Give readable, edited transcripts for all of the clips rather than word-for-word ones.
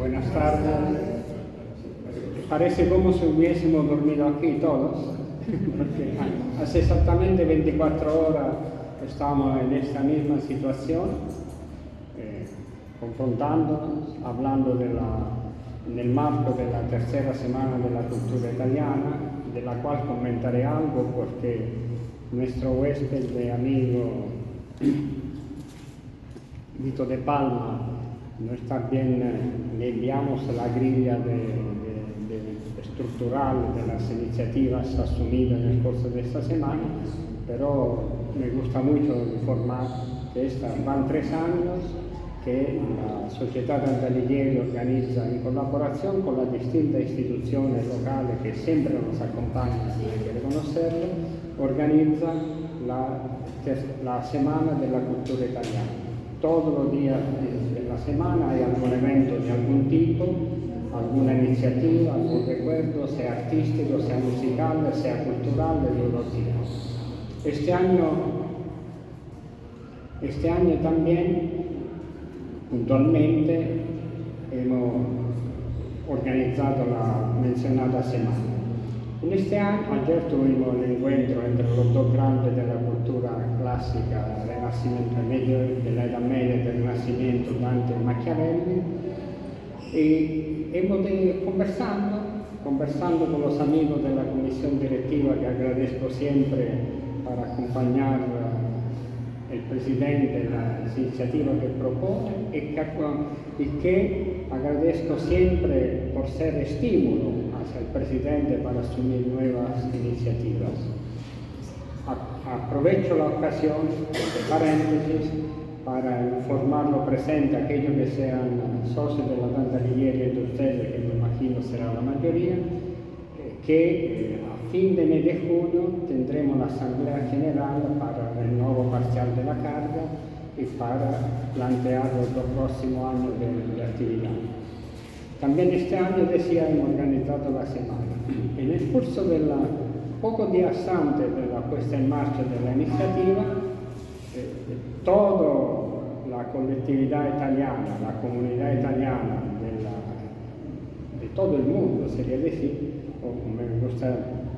buenas tardes. Parece como si hubiésemos dormido aquí todos, porque hace exactamente 24 horas estamos en esta misma situación, confrontándonos, hablando nel marco della tercera semana della cultura italiana, della cual comentaré algo porque nuestro huésped y amigo Vito de Palma no está bien, le enviamos la grilla estructural de las iniciativas asumidas en el curso de esta semana, pero me gusta mucho informar que van 3 años que la Società Dant'Alighieri organiza in collaborazione con las distintas instituciones locales que siempre nos acompañan, hay que reconocerlo, organiza la Semana della Cultura Italiana. Todos los días de la semana hay algún evento de algún tipo, alguna iniciativa, algún recuerdo, sea artístico, sea musical, sea cultural, de todo tipo. Este año también, puntualmente, hemos organizado la mencionada semana. En este año, ayer tuvimos el encuentro entre los dos grandes de la cultura clásica, Renacimiento medio, de la Edad Media, del Renacimiento, Dante y Machiavelli, y hemos conversando con los amigos de la comisión directiva, que agradezco siempre para acompañar el presidente en las iniciativas que propone, y que agradezco siempre por ser estímulo hacia el presidente para asumir nuevas iniciativas. Aprovecho la ocasión, entre paréntesis, para informarlo presente a aquellos que sean socios de la Dant'Alighieri de ustedes, que me imagino será la mayoría, que a fin de mes de junio tendremos la Asamblea General para el nuevo parcial de la carga y para plantear los 2 próximos años de actividad. También este año, decía, hemos organizado la semana. En el curso de pocos días antes de la puesta en marcha de la iniciativa, toda la colectividad italiana, la comunidad italiana de todo el mundo, sería decir, o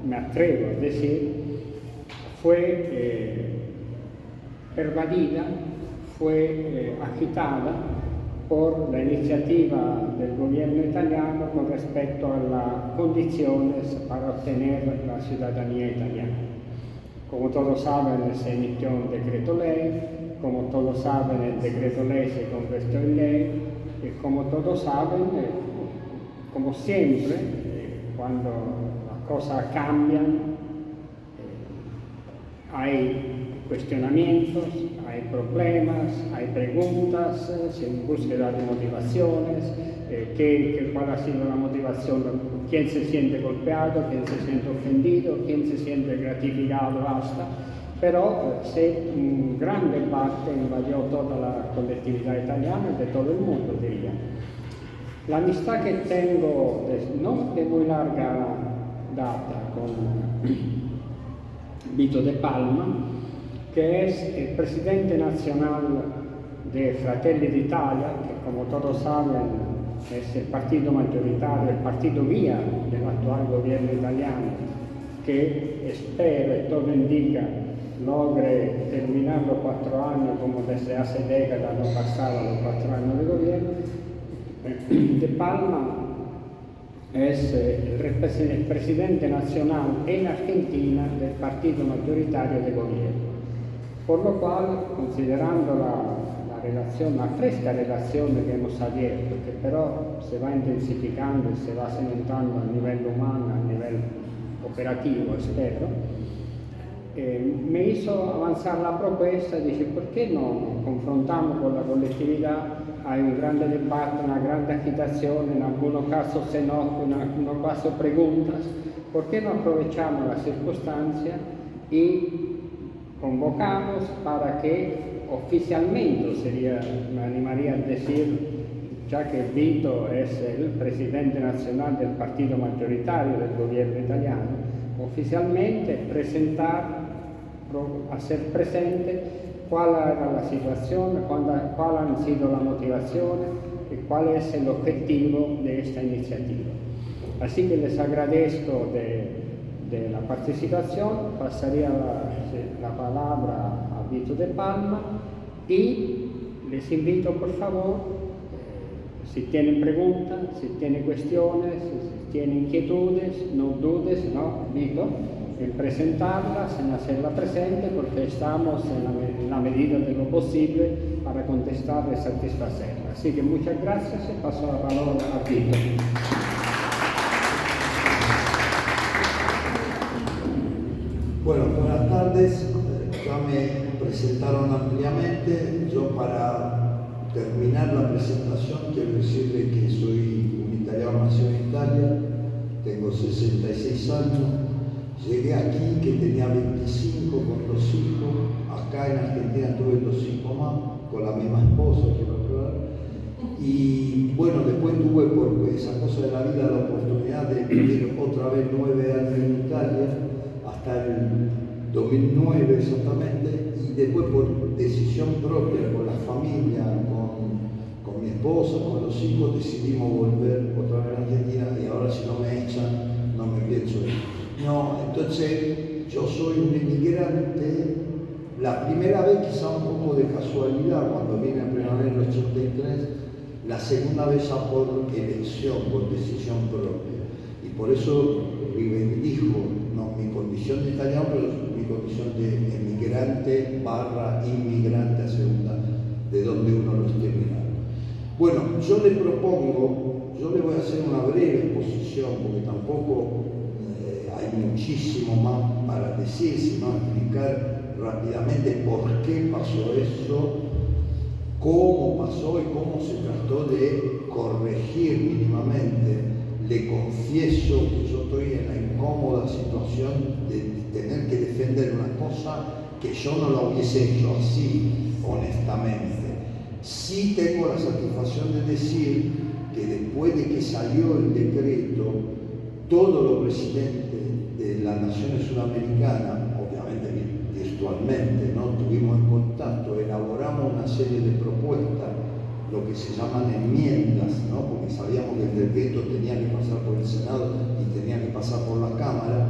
me atrevo a decir, fue pervadida, fue agitada por la iniciativa del gobierno italiano con respecto a las condiciones para obtener la ciudadanía italiana. Como todos saben, se emitió un decreto ley, como todos saben, el decreto ley se convirtió en ley, y como todos saben, como siempre, cuando las cosas cambian, hay cuestionamientos, hay problemas, hay preguntas, en búsqueda de motivaciones, cuál ha sido la motivación, quién se siente golpeado, quién se siente ofendido, quién se siente gratificado, basta. Pero en grande parte invadió toda la colectividad italiana y de todo el mundo, diría. La amistad que tengo, no de muy larga data, con Vito de Palma, que es el presidente nacional de Fratelli d'Italia, que como todos saben es el partido mayoritario, el partido guía del actual gobierno italiano, que espera, y todo indica, logre terminar los 4 años como desde hace décadas no pasaron los 4 años de gobierno. De Palma es el presidente nacional en Argentina del partido mayoritario de gobierno. Por lo cual, considerando la fresca relación que hemos abierto, que pero se va intensificando y se va cimentando a nivel humano, a nivel operativo, espero, me hizo avanzar la propuesta. Dije, ¿por qué no nos confrontamos con la colectividad? Hay un grande debate, una grande agitación, en algunos casos se enoja, en algunos casos preguntas. ¿Por qué no aprovechamos la circunstancia y convocamos para que oficialmente, me animaría a decir, ya que Vito es el presidente nacional del partido mayoritario del gobierno italiano, oficialmente hacer presente cuál era la situación, cuál han sido las motivaciones, cuál es el objetivo de esta iniciativa. Así que les agradezco de la participación, pasaría la palabra a Vito de Palma y les invito por favor, si tienen preguntas, si tienen cuestiones, si tienen inquietudes, no dudes, ¿no, Vito?, en presentarlas, en hacerla presente, porque estamos en la medida de lo posible para contestar y satisfacerla. Así que muchas gracias y paso la palabra a Vito. Bueno, buenas tardes. Ya me presentaron ampliamente. Yo, para terminar la presentación, quiero decirle que soy un italiano nacido en Italia, tengo 66 años. Llegué aquí que tenía 25 con 2 hijos. Acá en Argentina tuve 2 hijos más, con la misma esposa, quiero aclarar. Y bueno, después tuve, por esa cosa de la vida, la oportunidad de vivir otra vez 9 años en Italia, hasta el 2009 exactamente, y después por decisión propia, con la familia, con mi esposa, con los hijos, decidimos volver otra vez a Argentina, y ahora si no me echan, no me pienso ir. No, entonces yo soy un inmigrante, la primera vez quizá un poco de casualidad, cuando vine a primavera en el 83, la segunda vez ya por elección, por decisión propia. Y por eso reivindico, no mi condición de italiano, pero mi condición de emigrante barra inmigrante a segunda, de donde uno lo esté mirando. Bueno, yo le propongo, yo le voy a hacer una breve exposición, porque tampoco hay muchísimo más para decir, sino explicar rápidamente por qué pasó eso, cómo pasó y cómo se trató de corregir mínimamente. Le confieso que yo estoy en la incómoda situación de tener que defender una cosa que yo no la hubiese hecho así, honestamente. Sí tengo la satisfacción de decir que después de que salió el decreto, todos los presidentes de las naciones sudamericanas, obviamente virtualmente, ¿no?, tuvimos en contacto, elaboramos una serie de propuestas, lo que se llaman enmiendas, ¿no?, porque sabíamos que el decreto tenía que pasar por el Senado y tenía que pasar por la Cámara,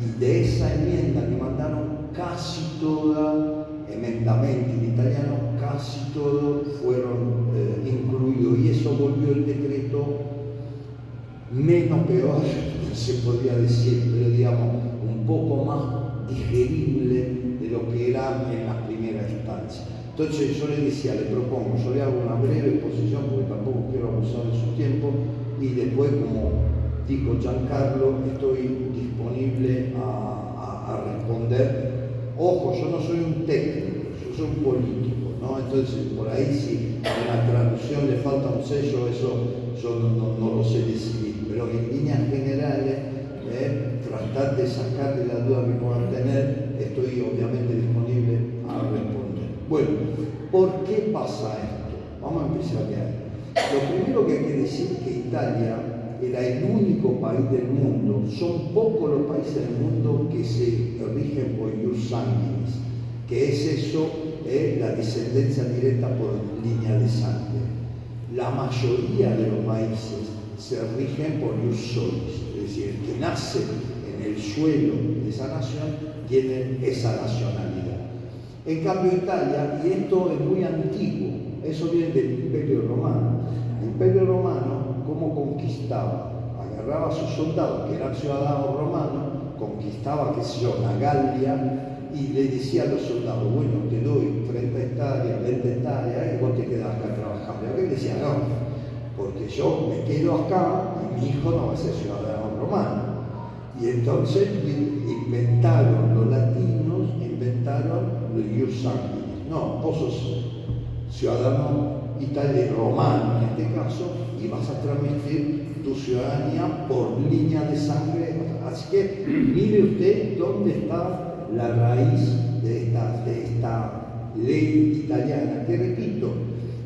y de esa enmienda que mandaron casi todas, emendamenti en italiano, casi todos fueron incluidos, y eso volvió el decreto menos peor, se podría decir, pero digamos un poco más digerible de lo que era en la primera instancia. Entonces yo le decía, le propongo, yo le hago una breve exposición porque tampoco quiero abusar de su tiempo, y después, como dijo Giancarlo, estoy disponible a responder. Ojo, yo no soy un técnico, yo soy un político, ¿no? Entonces por ahí si en la traducción le falta un sello, eso yo no lo sé decidir, pero en líneas generales, tratar de sacarle la duda que puedan tener, estoy obviamente disponible a responder. Bueno, ¿por qué pasa esto? Vamos a empezar de ahí. Lo primero que hay que decir es que Italia era el único país del mundo, son pocos los países del mundo que se rigen por ius sanguinis, que es eso, la descendencia directa por línea de sangre. La mayoría de los países se rigen por ius solis, es decir, el que nace en el suelo de esa nación tiene esa nacionalidad. En cambio Italia, y esto es muy antiguo, eso viene del Imperio Romano. El Imperio Romano, ¿cómo conquistaba? Agarraba a sus soldados, que eran ciudadanos romanos, conquistaba, qué sé yo, la Galia, y le decía a los soldados, bueno, te doy 30 hectáreas, 20 hectáreas, y vos te quedás acá trabajando. Y él decía, no, porque yo me quedo acá y mi hijo no va a ser ciudadano romano. Y entonces inventaron los latinos, inventaron los ius sanguinis. No, vos sos ciudadano italiano, romano en este caso, y vas a transmitir tu ciudadanía por línea de sangre. Así que mire usted dónde está la raíz de esta ley italiana, que repito,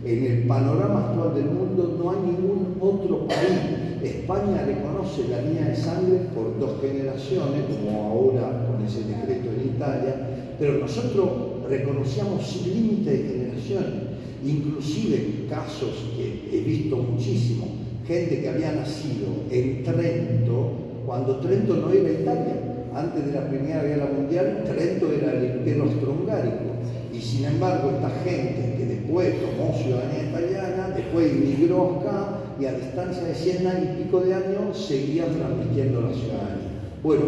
en el panorama actual del mundo no hay ningún otro país. España reconoce la línea de sangre por 2 generaciones, como ahora con ese decreto en Italia, pero nosotros reconocíamos sin límite de generaciones. inclusive casos que he visto muchísimo, gente que había nacido en Trento, cuando Trento no era Italia. Antes de la Primera Guerra Mundial, Trento era el Imperio Austrohúngarico. Y sin embargo, esta gente que después tomó ciudadanía italiana, después emigró acá y a distancia de 100 años y pico de años seguía transmitiendo la ciudadanía. Bueno,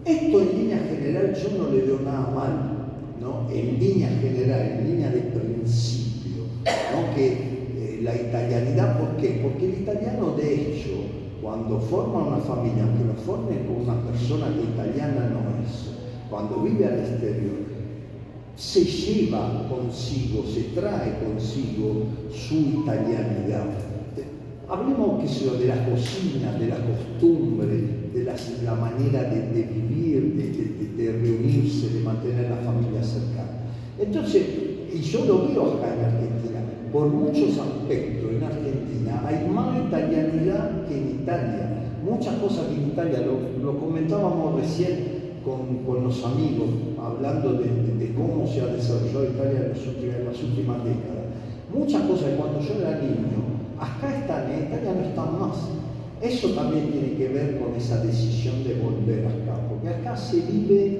esto en línea general yo no le veo nada mal, ¿no? En línea general, en línea de principio, ¿no? Que la italianidad, ¿por qué? Porque el italiano de hecho, cuando forma una familia, aunque lo forme con una persona que italiana no es, cuando vive al exterior, se lleva consigo, se trae consigo su italianidad. Hablemos de la cocina, de la costumbre, de la manera de vivir, de reunirse, de mantener la familia cercana. Entonces, y yo lo veo acá en Argentina, por muchos aspectos en Argentina hay más italianidad que en Italia. Muchas cosas que en Italia, lo comentábamos recién con los amigos, hablando de cómo se ha desarrollado Italia en las últimas décadas. Muchas cosas que cuando yo era niño, acá están, en Italia no están más. Eso también tiene que ver con esa decisión de volver acá, porque acá se vive,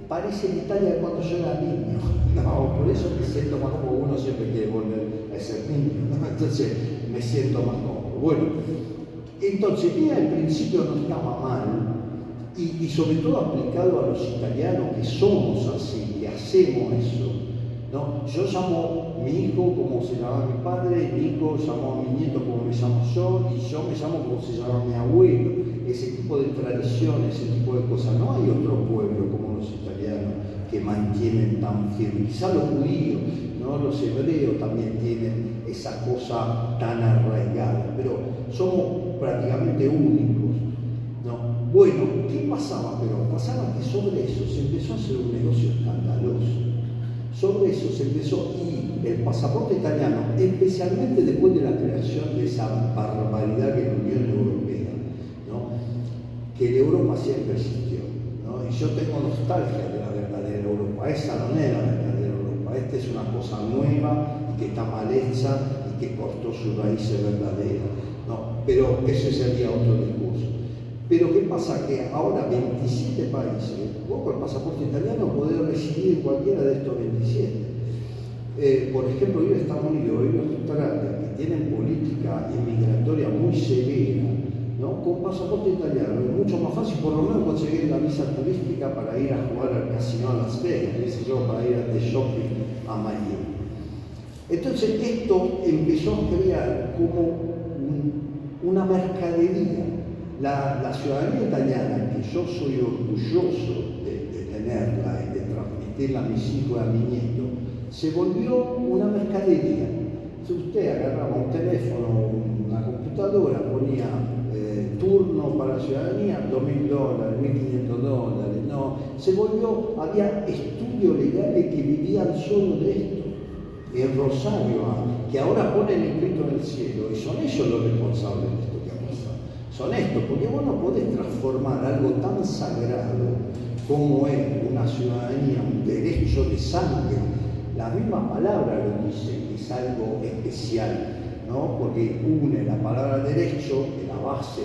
parece en Italia cuando yo era niño. No, por eso me siento más cómodo, uno siempre quiere volver a ser niño, ¿no? Entonces me siento más cómodo. Bueno, entonces al principio no estaba mal, y sobre todo aplicado a los italianos que somos así, que hacemos eso, ¿no? Yo llamo a mi hijo como se llama mi padre, mi hijo llamó a mi nieto como me llamo yo, y yo me llamo como se llama mi abuelo. Ese tipo de tradiciones, ese tipo de cosas. No hay otro pueblo como los italianos que mantienen tan firme. Quizá los judíos, ¿no? Los hebreos también tienen esa cosa tan arraigada, pero somos prácticamente únicos, ¿no? Bueno, ¿qué pasaba? Pero pasaba que sobre eso se empezó a hacer un negocio escandaloso. Sobre eso se empezó, y el pasaporte italiano, especialmente después de la creación de esa barbaridad que es la Unión Europea, ¿no? Que la Europa siempre existió, ¿no? Y yo tengo nostalgia de la verdadera Europa. Esa no era la verdadera Europa. Esta es una cosa nueva y que está mal hecha y que cortó sus raíces verdaderas, ¿no? Pero ese sería otro discurso. Pero ¿qué pasa? Que ahora 27 países, vos con el pasaporte italiano podés residir en cualquiera de estos 27. Por ejemplo, ir a Estados Unidos, ir a Australia, que tienen política inmigratoria muy severa, ¿no? Con pasaporte italiano es mucho más fácil, por lo menos conseguir la visa turística para ir a jugar al casino a Las Vegas, qué sé yo, para ir de shopping a Miami. Entonces esto empezó a crear como una mercadería. La ciudadanía italiana, que yo soy orgulloso de tenerla y de transmitirla a mis hijos y a mi nieto, se volvió una mercadería. Si usted agarraba un teléfono, una computadora, ponía turno para la ciudadanía, $2.000, $1.500, no, se volvió, había estudios legales que vivían solo de esto. En Rosario, que ahora ponen escrito en el cielo, y son ellos los responsables de esto que ha pasado. Son estos, porque vos no podés transformar algo tan sagrado como es una ciudadanía, un derecho de sangre. La misma palabra lo dice, que es algo especial, ¿no? Porque une la palabra derecho, que es la base,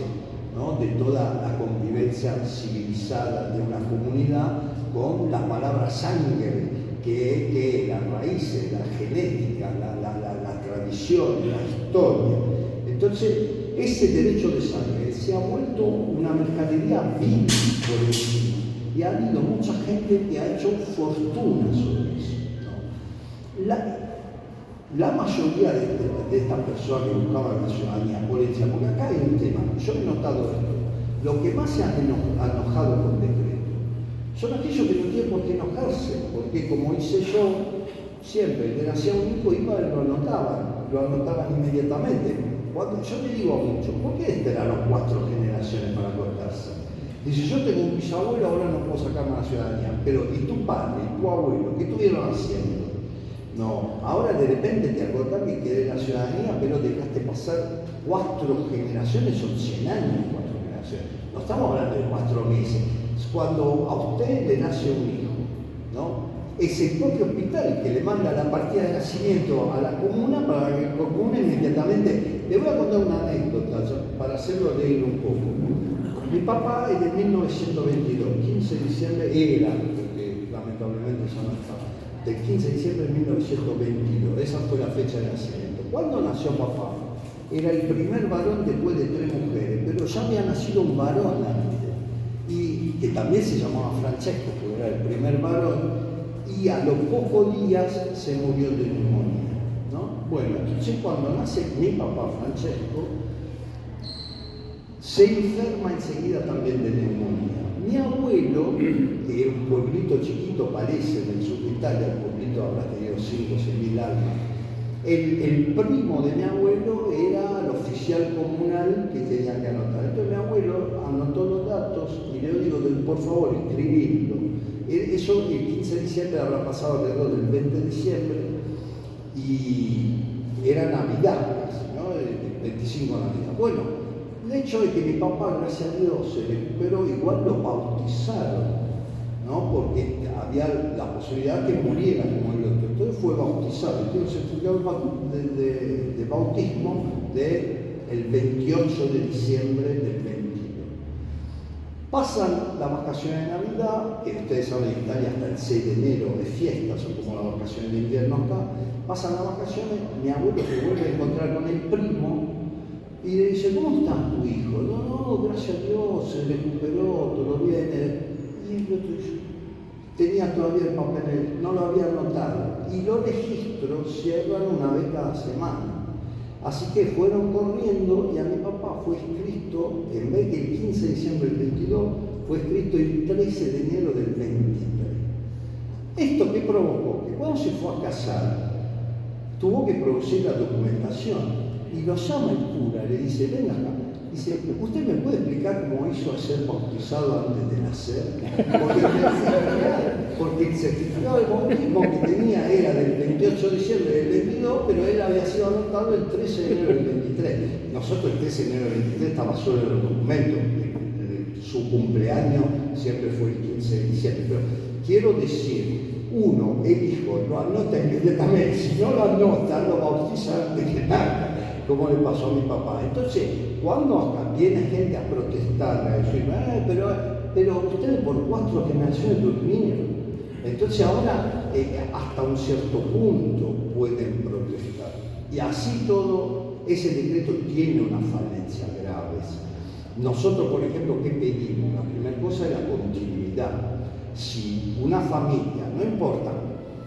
¿no? De toda la convivencia civilizada de una comunidad, con la palabra sangre, que es las raíces, la genética, la tradición, la historia. Entonces, ese derecho de sangre se ha vuelto una mercadería vil por encima, y ha habido mucha gente que ha hecho fortuna sobre eso, ¿no? La mayoría de estas personas que buscaban la ciudadanía por herencia, porque acá hay un tema, yo he notado esto, lo que más se han enojado con decreto son aquellos que no tienen por qué enojarse, porque como hice yo, siempre que nacía un hijo iba y lo anotaban inmediatamente. Cuando yo le digo a muchos, ¿por qué esperaron 4 generaciones para cortarse? Dice, yo tengo un bisabuelo, ahora no puedo sacarme la ciudadanía, pero ¿y tu padre, y tu abuelo, qué estuvieron haciendo? No, ahora de repente te acordás que querés la ciudadanía, pero dejaste pasar 4 generaciones, son 100 años 4 generaciones. No estamos hablando de 4 meses. Cuando a usted le nace un hijo, ¿no? es el propio hospital que le manda la partida de nacimiento a la comuna para que la comuna inmediatamente. Le voy a contar una anécdota para hacerlo leer un poco. Mi papá es de 1922, 15 de diciembre, porque lamentablemente ya no está, del 15 de diciembre de 1922, esa fue la fecha de nacimiento. ¿Cuándo nació papá? Era el primer varón después de 3 mujeres, pero ya había nacido un varón antes, y que también se llamaba Francesco, porque era el primer varón, y a los pocos días se murió de neumonía, ¿no? Bueno, entonces cuando nace mi papá Francesco, se enferma enseguida también de neumonía. Mi abuelo, que era un pueblito chiquito, parece, en el sur de Italia, el pueblito habrá tenido 5 o 6 mil almas. El primo de mi abuelo era el oficial comunal que tenía que anotar. Entonces mi abuelo anotó los datos y le digo, por favor, escribirlo. Eso el 15 de diciembre habrá pasado alrededor del 20 de diciembre y era Navidad, ¿no? El 25 de Navidad. Bueno, el hecho de que mi papá, gracias a Dios, se recuperó, igual lo bautizaron, ¿no? Porque había la posibilidad que muriera como el otro. Entonces fue bautizado. Entonces se estudió de bautismo del 28 de diciembre del 22. Pasan las vacaciones de Navidad, que ustedes saben en Italia hasta el 6 de enero es fiesta, son como las vacaciones de invierno acá. Pasan las vacaciones, mi abuelo se vuelve a encontrar con el primo y le dice, ¿cómo está tu hijo? No, gracias a Dios, se recuperó, todo bien. Y el otro dice, tenía todavía el papel, no lo había anotado. Y los registros cierran una vez cada semana. Así que fueron corriendo y a mi papá fue escrito, en vez que el 15 de diciembre del 22, fue escrito el 13 de enero del 23. ¿Esto qué provocó? Que cuando se fue a casar, tuvo que producir la documentación. Y lo llama el cura, le dice, venga acá. Dice, ¿usted me puede explicar cómo hizo a ser bautizado antes de nacer? Porque el certificado de bautismo que tenía era del 28 de diciembre del 22, pero él había sido anotado el 13 de enero del 23. Nosotros el 13 de enero del 23 estaba solo en los documentos. Su cumpleaños siempre fue el 15 de diciembre. Pero quiero decir, uno, el hijo, lo anota inmediatamente. Si no lo anota, lo bautiza antes que nada, como le pasó a mi papá. Entonces, cuando acá viene gente a protestar, a decir, pero ustedes por 4 generaciones durmieron. Entonces ahora, hasta un cierto punto pueden protestar. Y así todo, ese decreto tiene unas falencias graves. Nosotros, por ejemplo, ¿qué pedimos? La primera cosa es la continuidad. Si una familia, no importa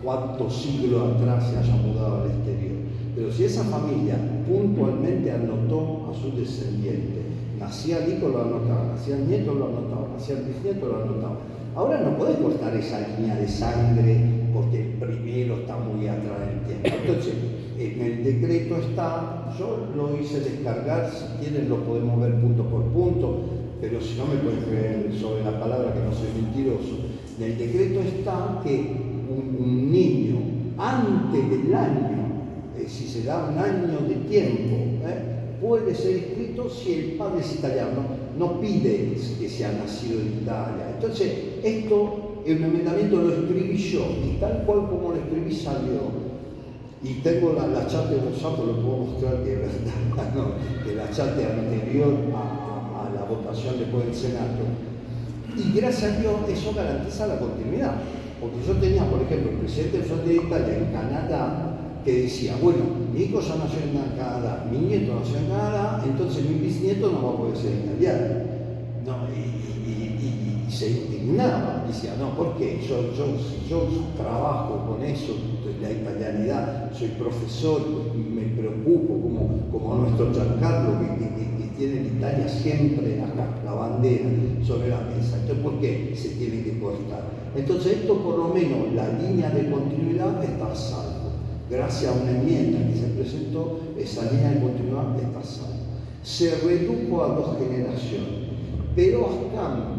cuántos siglos atrás se haya mudado al exterior, pero si esa familia puntualmente anotó a sus descendientes, nacía el hijo lo anotaba, nacía el nieto lo anotaba, nacía el bisnieto lo anotaba. Ahora no podés cortar esa línea de sangre porque el primero está muy atrás del tiempo. Entonces, en el decreto está, yo lo hice descargar, si quieren lo podemos ver punto por punto, pero si no me pueden creer sobre la palabra que no soy mentiroso. En el decreto está que un niño antes del año, si se da un año de tiempo, puede ser inscrito si el padre es italiano, no pide que sea nacido en Italia. Entonces, esto, el enmendamiento lo escribí yo, y tal cual como lo escribí salió. Y tengo la chat de WhatsApp, lo puedo mostrar que es verdad, ¿no? Que la chat anterior a la votación después del Senado. Y gracias a Dios eso garantiza la continuidad. Porque yo tenía, por ejemplo, el presidente del Frente de Italia en Canadá, que decía, bueno, mi hijo ya nació en Canadá, mi nieto nació en Canadá, entonces mi bisnieto no va a poder ser italiano. No, y se indignaba, decía, no, ¿por qué? Yo trabajo con eso, la italianidad, soy profesor, me preocupo como nuestro Giancarlo que tiene en Italia siempre acá, la bandera sobre la mesa. Entonces, ¿por qué se tiene que cortar? Entonces, esto por lo menos, la línea de continuidad está a salvo. Gracias a una enmienda que se presentó, esa línea de continuidad está a salvo. Se redujo a 2 generaciones, pero a cambio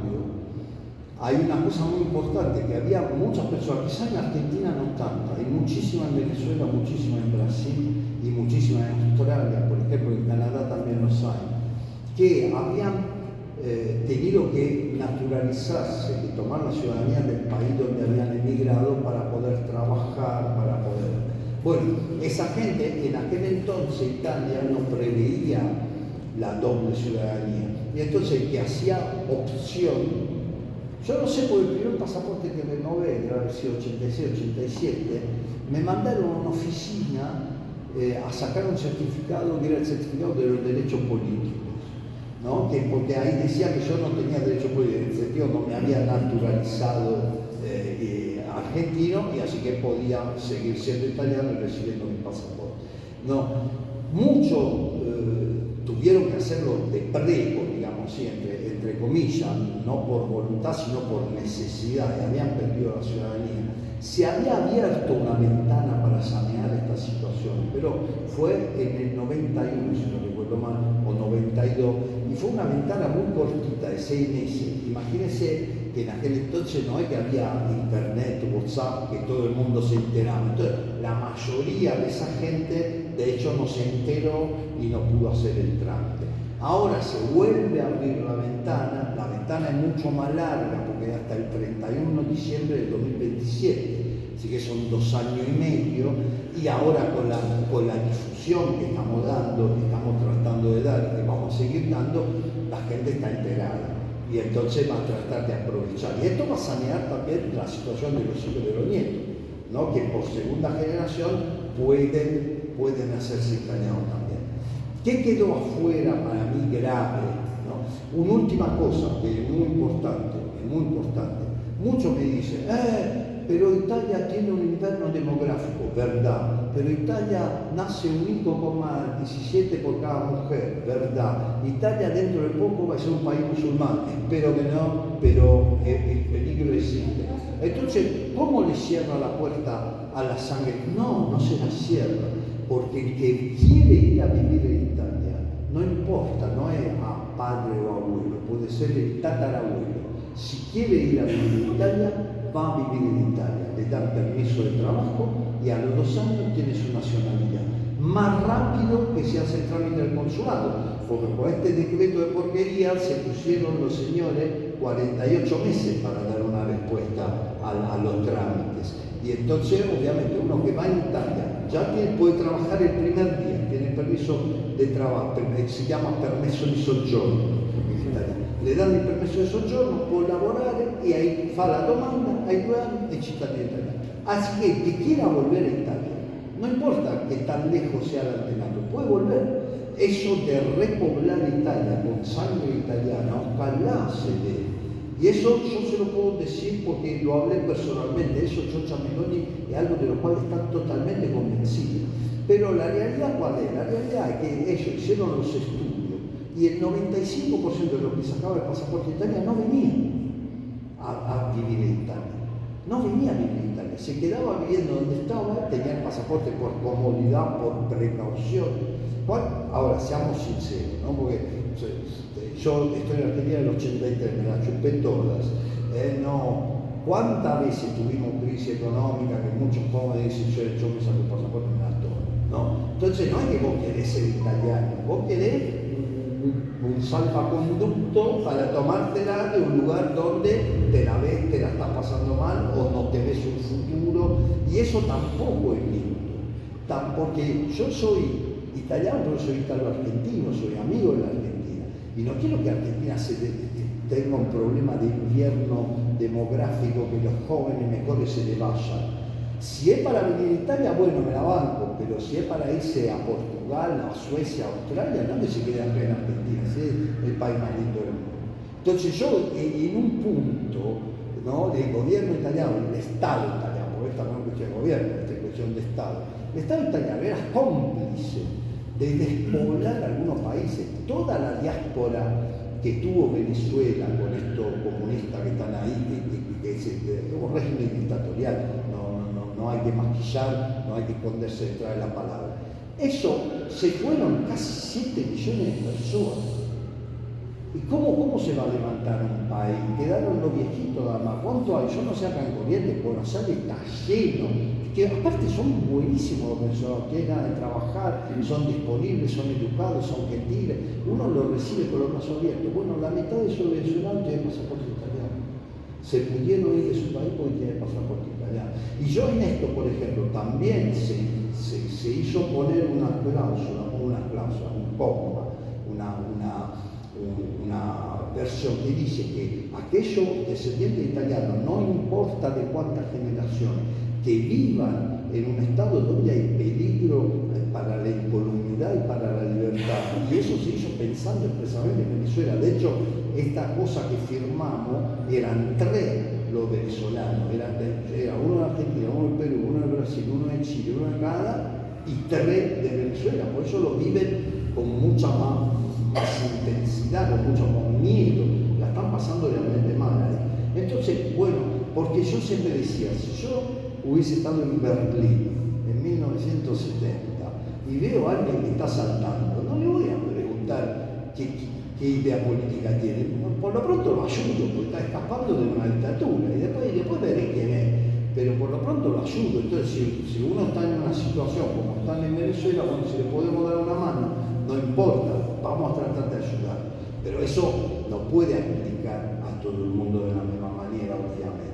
hay una cosa muy importante, que había muchas personas, quizás en Argentina no tanto, hay muchísimas en Venezuela, muchísimas en Brasil y muchísimas en Australia, por ejemplo en Canadá también los hay, que habían tenido que naturalizarse y tomar la ciudadanía del país donde habían emigrado para poder trabajar, para poder... Bueno, esa gente en aquel entonces Italia no preveía la doble ciudadanía. Y entonces el que hacía opción, yo no sé, por el primer pasaporte que renové, debe haber sido 86, 87, me mandaron a una oficina a sacar un certificado que era el certificado de los derechos políticos, ¿no? Porque ahí decía que yo no tenía derecho político, en el sentido no me había naturalizado argentino y así que podía seguir siendo italiano y recibiendo mi pasaporte. No, muchos tuvieron que hacerlo de prepo, digamos, ¿sí? entre comillas, no por voluntad, sino por necesidad, y habían perdido la ciudadanía. Se había abierto una ventana para sanear esta situación, pero fue en el 91, si no recuerdo mal, o 92, y fue una ventana muy cortita, de 6 meses. Imagínense que en aquel entonces no es que había internet, WhatsApp, que todo el mundo se enteraba. Entonces, la mayoría de esa gente, de hecho, no se enteró y no pudo hacer el trámite. Ahora se vuelve a abrir la ventana es mucho más larga, porque hasta el 31 de diciembre del 2027, así que son 2 años y medio, y ahora con la difusión que estamos dando, que estamos tratando de dar y que vamos a seguir dando, la gente está enterada. Y entonces va a tratar de aprovechar. Y esto va a sanear también la situación de los hijos de los nietos, ¿no? Que por segunda generación pueden hacerse italianos también. ¿Qué quedó afuera para mí grave? ¿No? Una última cosa que es muy importante. Muchos me dicen, pero Italia tiene un invierno demográfico, verdad, pero Italia nace 1,17 por cada mujer, verdad. Italia dentro de poco va a ser un país musulmán, espero que no, pero el peligro existe. Entonces, ¿cómo le cierra la puerta a la sangre? No se la cierra, porque el que quiere ir a vivir en Italia, no importa, no es a padre o abuelo, puede ser el tatarabuelo. Si quiere ir a vivir en Italia, va a vivir en Italia, le dan permiso de trabajo y a los 2 años tiene su nacionalidad. Más rápido que se hace el trámite del consulado, porque con este decreto de porquería se pusieron los señores 48 meses para dar una respuesta a los trámites. Y entonces, obviamente, uno que va a Italia ya puede trabajar el primer día, tiene permiso de trabajo, se llama permesso di soggiorno. Le danno il permesso di soggiorno, può lavorare e ahí fa la domanda, ai 2 anni è cittadino italiano. Así que el que quiera volver a Italia, no importa que tan lejos sea el antenato, puede volver. Eso de repoblar Italia con sangre italiana, ojalá se dé. Y eso yo se lo puedo decir porque lo hablé personalmente, eso Giorgia Meloni es algo de lo cual están totalmente convencidos. Pero la realidad, ¿cuál es? La realidad es que ellos hicieron los estudios y el 95% de los que sacaban el pasaporte de Italia no venían a vivir en Italia. No venía a vivir en Italia, se quedaba viviendo donde estaba, tenía el pasaporte por comodidad, por precaución. Bueno, ahora, seamos sinceros, ¿no? Porque yo estoy en Argentina del 83, me la chupé todas. ¿Cuántas veces tuvimos crisis económica que muchos jóvenes dicen, yo me saco el pasaporte y me la tomo? ¿No? Entonces no es que vos querés ser italiano, vos querés un salvaconducto para tomártela de un lugar donde te la ves, te la estás pasando mal o no te ves un futuro, y eso tampoco es lindo. Porque yo soy italiano, pero soy italo-argentino, soy amigo de la Argentina, y no quiero que Argentina tenga un problema de invierno demográfico, que los jóvenes mejores se le vayan. Si es para venir a Italia, bueno, me la banco, pero si es para irse a Portugal, a Suecia, a Australia, no se quede acá en Argentina, es el país más lindo del mundo. Entonces yo, en un punto, ¿no?, del gobierno italiano, el Estado italiano, porque esta no es cuestión de gobierno, esta es cuestión de Estado, el Estado italiano era cómplice de despoblar algunos países. Toda la diáspora que tuvo Venezuela con estos comunistas que están ahí, que es un régimen dictatorial, no hay que maquillar, no hay que esconderse detrás de la palabra. Eso, se fueron casi 7 millones de personas. ¿Y cómo se va a levantar un país? Quedaron los viejitos nada más. ¿Cuánto hay? Yo no sé acá en Corrientes, Buenos Aires está lleno. Que aparte son buenísimos los venezolanos, tienen ganas de trabajar, son disponibles, son educados, son gentiles. Uno los recibe con los brazos abiertos. Bueno, la mitad de esos venezolanos tienen pasaporte italiano. Se pudieron ir de su país porque tienen pasaporte italiano. Y yo en esto, por ejemplo, también se hizo poner una cláusula, un comma, una versión que dice que aquellos descendientes italianos, no importa de cuántas generaciones, que vivan en un estado donde hay peligro para la incolumidad y para la libertad. Y eso se hizo pensando expresamente en Venezuela. De hecho, esta cosa que firmamos eran 3 los venezolanos. Era uno de Argentina, uno de Perú, uno de Brasil, uno de Chile, uno de Canadá y 3 de Venezuela. Por eso lo viven con mucha más intensidad, con mucho más miedo. La están pasando realmente mal. Entonces, bueno, porque yo siempre decía, si yo hubiese estado en Berlín en 1970 y veo a alguien que está saltando, no le voy a preguntar qué idea política tiene. Por lo pronto lo ayudo, porque está escapando de una dictadura y después veré quién es. Pero por lo pronto lo ayudo. Entonces, si uno está en una situación como están en Venezuela, bueno, si le podemos dar una mano, no importa, vamos a tratar de ayudar. Pero eso no puede aplicar a todo el mundo de la misma manera, obviamente.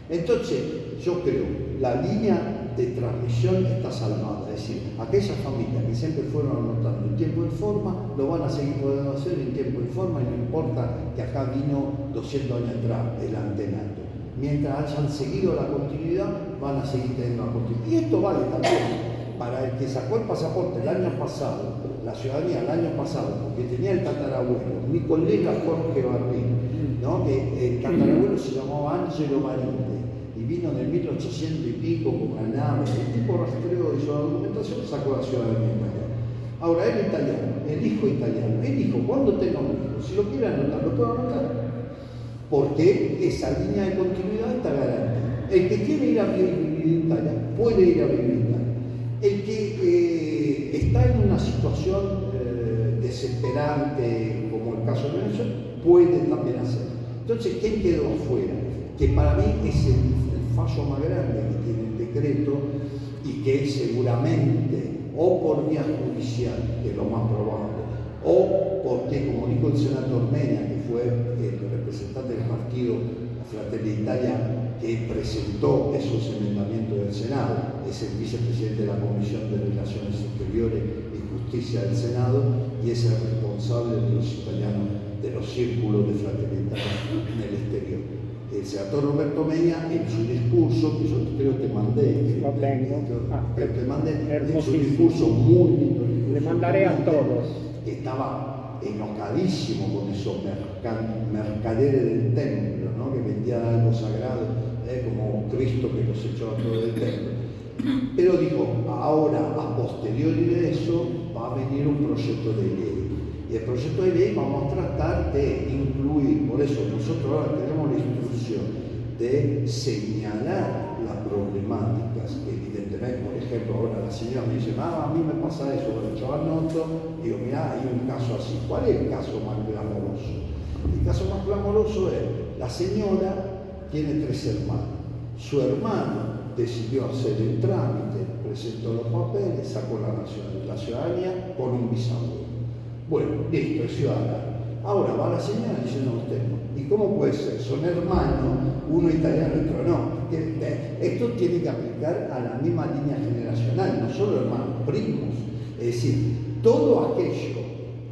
Entonces, yo creo, la línea de transmisión está salvada, es decir, aquellas familias que siempre fueron anotando en tiempo y forma, lo van a seguir pudiendo hacer en tiempo y forma, y no importa que acá vino 200 años atrás el antenato. Mientras hayan seguido la continuidad, van a seguir teniendo la continuidad. Y esto vale también para el que sacó el pasaporte el año pasado, la ciudadanía el año pasado, porque tenía el tatarabuelo, mi colega Jorge Barrín, ¿no? Que el tatarabuelo se llamaba Angelo Marinde, y vino en el 1800 y pico con una nave. El tipo rastreo de su documentación sacó la ciudadanía italiana. Ahora, él italiano, el hijo italiano, él dijo, cuando tenga un hijo, si lo quiere anotar, lo puedo anotar. Porque esa línea de continuidad está garantida. El que quiere ir a vivir en Italia, puede ir a vivir en Italia. El que está en una situación desesperante, como el caso de Venezuela, puede también hacerlo. Entonces, ¿quién quedó afuera? Que para mí es el fallo más grande que tiene el decreto y que seguramente, o por vía judicial, que es lo más probable, o porque, como dijo el senador Mena, que fue el representante del partido Fratelli d'Italia, que presentó esos enmendamientos del Senado, es el vicepresidente de la Comisión de Relaciones Exteriores y Justicia del Senado y es el responsable de los italianos, de los círculos de Fratelli d'Italia en el exterior. El senador Roberto Mena, en su discurso, que yo creo que te mandé, te mandé en su discurso muy lindo, le mandaré a todos, estaba enojadísimo con esos mercaderes del templo, ¿no? Que vendían algo sagrado, como Cristo que los echó a todo el templo. Pero dijo, ahora, a posteriori de eso, va a venir un proyecto de ley. Y el proyecto de ley vamos a tratar de incluir, por eso nosotros ahora tenemos la instrucción de señalar las problemáticas que evidentemente, por ejemplo, ahora la señora me dice, a mí me pasa eso, bueno, yo anoto, digo, mirá, hay un caso así. ¿Cuál es el caso más clamoroso? El caso más clamoroso es, la señora tiene 3 hermanos. Su hermano decidió hacer el trámite, presentó los papeles, sacó la ciudadanía con un bisabuelo. Bueno, listo, es ciudadano. Ahora va la señora y dice, no, usted no. ¿Y cómo puede ser? Son hermanos, uno italiano y otro no. Esto tiene que aplicar a la misma línea generacional, no solo hermanos, primos. Es decir, todo aquello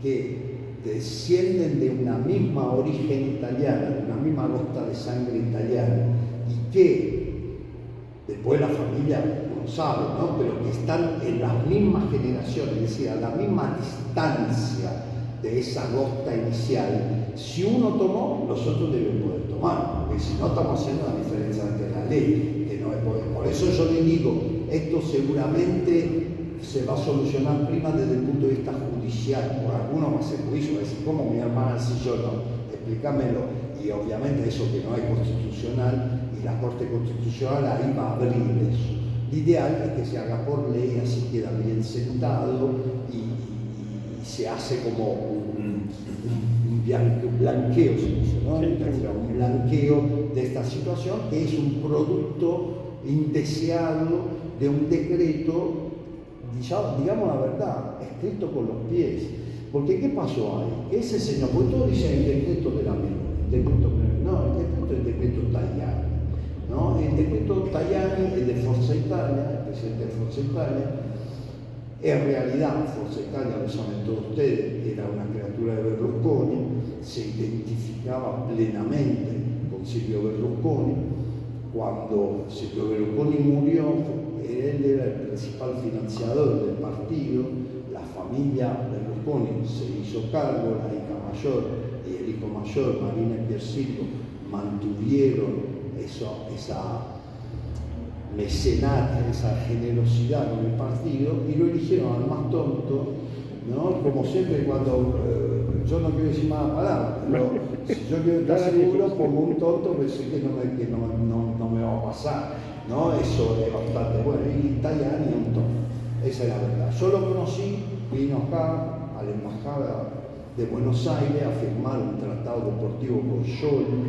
que descienden de una misma origen italiana, de una misma gota de sangre italiana, y que después la familia no sabe, ¿no? Pero que están en las mismas generaciones, es decir, a la misma distancia de esa gota inicial. Si uno tomó, los otros deben poder tomar, porque si no estamos haciendo una diferencia entre la ley, que no es por eso yo le digo, esto seguramente se va a solucionar prima desde el punto de vista judicial. Por algunos va a ser juicio, va a decir, ¿cómo mi hermana si yo no? Explícamelo. Y obviamente eso que no es constitucional, y la Corte Constitucional ahí va a abrir eso. Lo ideal es que se haga por ley, así queda bien sentado y se hace como un blanqueo, se dice, ¿no? Sí, Un blanqueo de esta situación, que es un producto indeseado de un decreto, digamos la verdad, escrito con los pies. Porque ¿qué pasó ahí? Ese señor, porque todos dicen el decreto de la menor, el decreto Tajani, ¿no? El decreto Tajani, el de Forza Italia, el presidente de Forza Italia, en realidad Forza Italia, lo saben todos ustedes, era una criatura de Berlusconi, se identificaba plenamente con Silvio Berlusconi. Cuando Silvio Berlusconi murió, él era el principal financiador del partido, la familia Berlusconi se hizo cargo, la hija mayor y el hijo mayor, Marina y Piercito, mantuvieron esa mecenaje, esa generosidad con el partido y lo eligieron al más tonto, ¿no? Como siempre cuando, yo no quiero decir más palabras, pero si yo quiero estar seguro, pongo un tonto, pero sé que no me va a pasar, ¿no? Eso es bastante bueno, y Tajani es un tonto, esa es la verdad. Yo lo conocí, vino acá a la embajada de Buenos Aires a firmar un tratado deportivo con Scioli,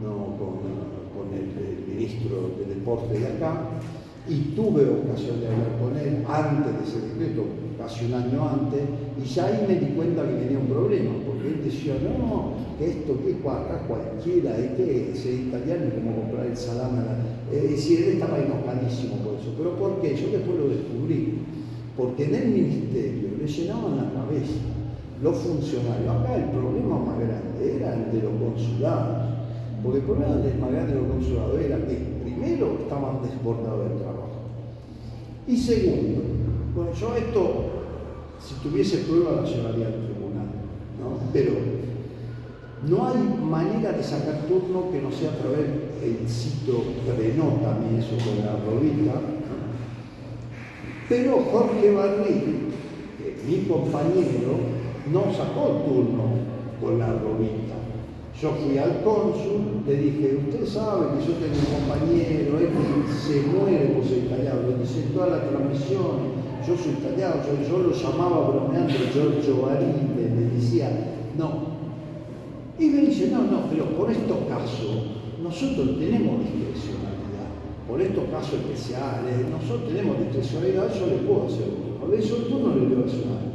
¿no? con el ministro de Deporte de acá, y tuve ocasión de hablar con él antes de ese decreto, casi un año antes, y ya ahí me di cuenta que tenía un problema, porque él decía, no, que esto, que acá cualquiera, que ser italiano es como comprar el salame, es decir, él estaba enojadísimo por eso. ¿Pero por qué? Yo después lo descubrí, porque en el ministerio le llenaban la cabeza los funcionarios. Acá el problema más grande era el de los consulados, porque el problema más grande de los consulados era que primero estaban desbordados de trabajo y segundo, bueno, yo esto, si tuviese prueba lo llevaría al tribunal, ¿no? Pero no hay manera de sacar turno que no sea a través del sitio Prenota, a mí eso con la robita, ¿no? Pero Jorge Barril, mi compañero, no sacó turno con la robita. Yo fui al cónsul, le dije, usted sabe que yo tengo un compañero, él se muere por ser italiano, lo dice en todas las transmisiones, yo soy italiano, yo lo llamaba bromeando Giorgio Barile, le decía, no. Y me dice, no, pero por estos casos, nosotros tenemos discrecionalidad, por estos casos especiales, nosotros tenemos discrecionalidad, yo le puedo hacer un turno, le hizo el turno, le dio hacer algo.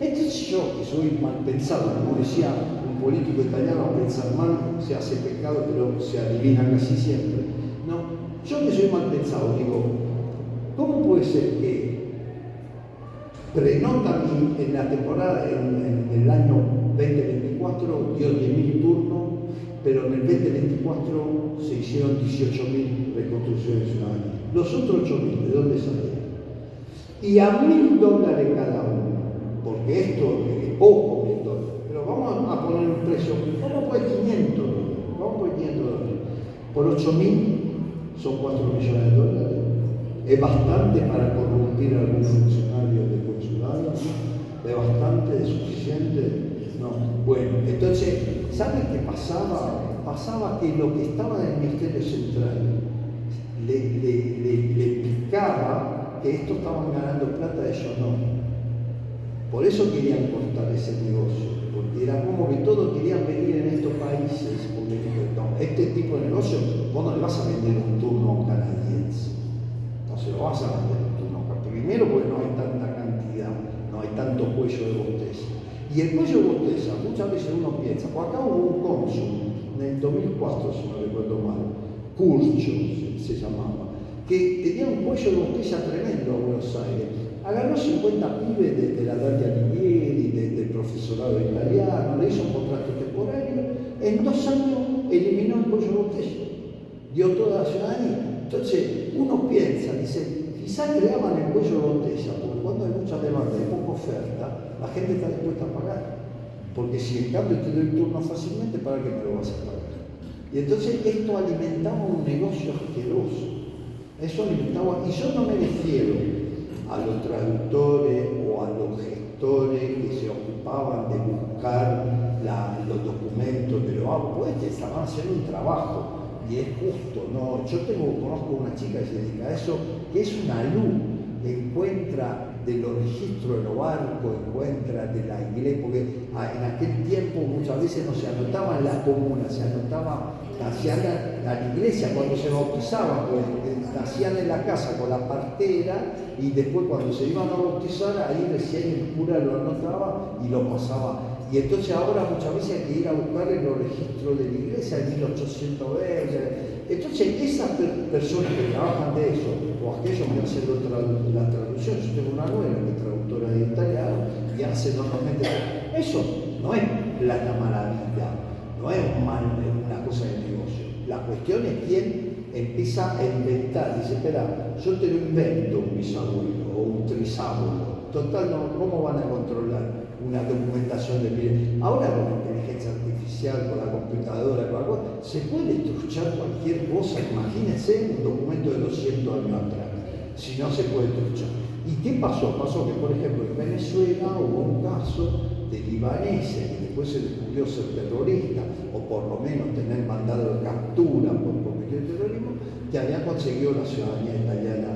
Entonces yo, que soy mal pensado, como decía un político italiano, pensar mal se hace pecado, pero se adivina casi siempre. No, yo que soy mal pensado, digo, ¿cómo puede ser que Prenota en la temporada, en el año 2024, dio 10.000 turnos, pero en el 2024 se hicieron 18.000 reconstrucciones de ciudadanía? Los otros 8.000, ¿de dónde salieron? Y a $1.000 cada uno. Porque esto es poco, $1.000, pero vamos a poner un precio, vamos a poner $500, vamos a poner $500. Por 8.000 son $4 millones. Es bastante para corrompir a algún funcionario de consulado, es bastante, es suficiente. No. Bueno, entonces, ¿saben qué pasaba? Pasaba que lo que estaba en el Ministerio Central le picaba que estos estaban ganando plata, ellos no. Por eso querían cortar ese negocio, porque era como que todos querían venir en estos países, porque no, este tipo de negocio, vos no le vas a vender un turno a un canadiense, no se lo vas a vender un turno. Primero porque no hay tanta cantidad, no hay tanto cuello de botella. Y el cuello de botella, muchas veces uno piensa, pues acá hubo un cónsul, en el 2004 si no recuerdo mal, Curcio se llamaba, que tenía un cuello de botella tremendo a Buenos Aires. Agarró 50 pibes de la Dalia Alighieri, del profesorado italiano, le hizo un contrato temporario, en 2 años eliminó el cuello de botella, dio toda la ciudadanía. Entonces uno piensa, dice, quizás creaban el cuello de botella, porque cuando hay mucha demanda y poca oferta, la gente está dispuesta a pagar. Porque si en cambio te doy turno fácilmente, ¿para qué me lo vas a pagar? Y entonces esto alimentaba un negocio asqueroso. Eso alimentaba, y yo no me refiero a los traductores o a los gestores que se ocupaban de buscar los documentos de los pues estaban haciendo un trabajo y es justo, ¿no? Yo conozco una chica que se dedica a eso, que es una luz, que encuentra de los registros de los barcos, encuentra de la iglesia, porque en aquel tiempo muchas veces no se anotaban las comunas, se anotaba, hacían a la iglesia cuando se bautizaban, pues hacían en la casa con la partera y después cuando se iban a bautizar, ahí recién el cura lo anotaba y lo pasaba. Y entonces ahora muchas veces hay que ir a buscar en los registros de la iglesia en 1820. Entonces esas personas que trabajan de eso, o aquellos que hacen la traducción, yo tengo una nueva que es traductora de italiano y hace normalmente eso, no es plata maravilla, no es una cosa de negocio. La cuestión es quién empieza a inventar, dice, espera, yo te lo invento un bisabuelo o un trisabuelo, total, no, ¿cómo van a controlar una documentación de miles? Ahora con la inteligencia artificial, con la computadora, con algo, se puede truchar cualquier cosa, imagínense un documento de 200 años atrás, si no se puede truchar. ¿Y qué pasó? Pasó que, por ejemplo, en Venezuela hubo un caso de libaneses que después se descubrió ser terrorista, o por lo menos tener mandado de captura por cuestión de terrorismo, que había conseguido la ciudadanía italiana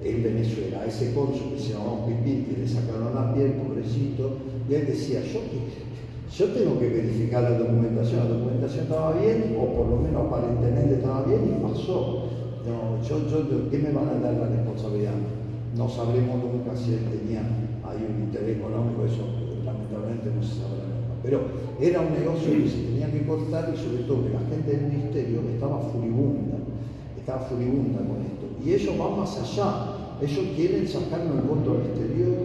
en Venezuela. Ese cónsul que se llamaba Pipín, que le sacaron la piel, pobrecito, y él decía, yo tengo que verificar la documentación estaba bien, o por lo menos aparentemente estaba bien, y pasó. No, ¿qué me van a dar la responsabilidad? No sabremos nunca si él tenía ahí un interés económico, eso lamentablemente no se sabrá nunca. Pero era un negocio que se tenía que cortar y sobre todo que la gente del ministerio estaba furibunda con esto. Y ellos van más allá, ellos quieren sacarnos el voto al exterior,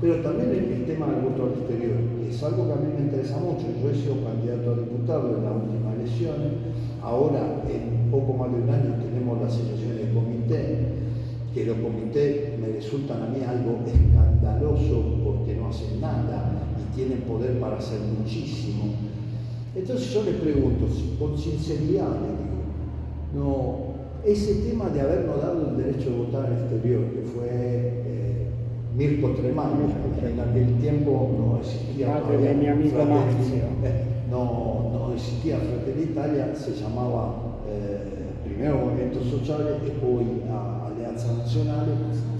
pero también el tema del voto al exterior, que es algo que a mí me interesa mucho. Yo he sido candidato a diputado en las últimas elecciones, ahora en poco más de un año tenemos las elecciones de comité, que los comités me resultan a mí algo escandaloso porque no hacen nada y tienen poder para hacer muchísimo. Entonces yo les pregunto, con sinceridad les digo, no, ese tema de habernos dado el derecho de votar al exterior, que fue Mirko Tremani, en aquel tiempo no existía padre de mi amigo Marzio. No existía Fratelli Italia, se llamaba primero Movimiento Sociale y poi Alleanza Nazionale.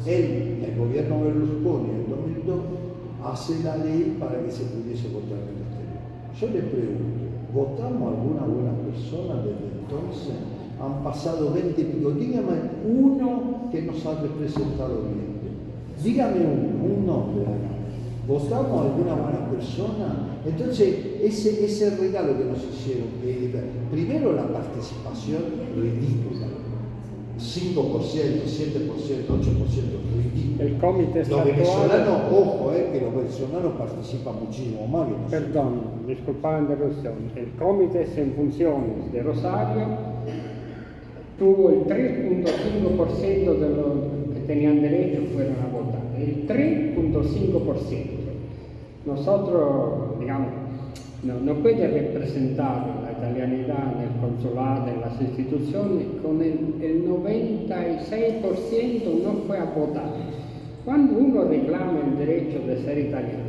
El gobierno Berlusconi en el 2002 hace la ley para que se pudiese votar en el exterior. Yo le pregunto, ¿votamos alguna buena persona desde entonces? Han pasado 20 y pico, dígame uno que nos ha representado bien. Dígame un nombre. ¿Votamos a alguna buena persona? Entonces, ese regalo que nos hicieron, primero la participación ridícula, 5%, 7%, 8%, ridículo. El comité Los estatuario, venezolanos, ojo, que los venezolanos participan muchísimo más que nosotros. perdón, disculpa la interrupción, el comité en funciones de Rosario tuvo el 3.5% de los que tenían derecho fueron a votar, el 3.5%. Nosotros, digamos, no puede representar la italianidad en el consulado, en las instituciones, con el 96% no fue a votar. Cuando uno reclama el derecho de ser italiano,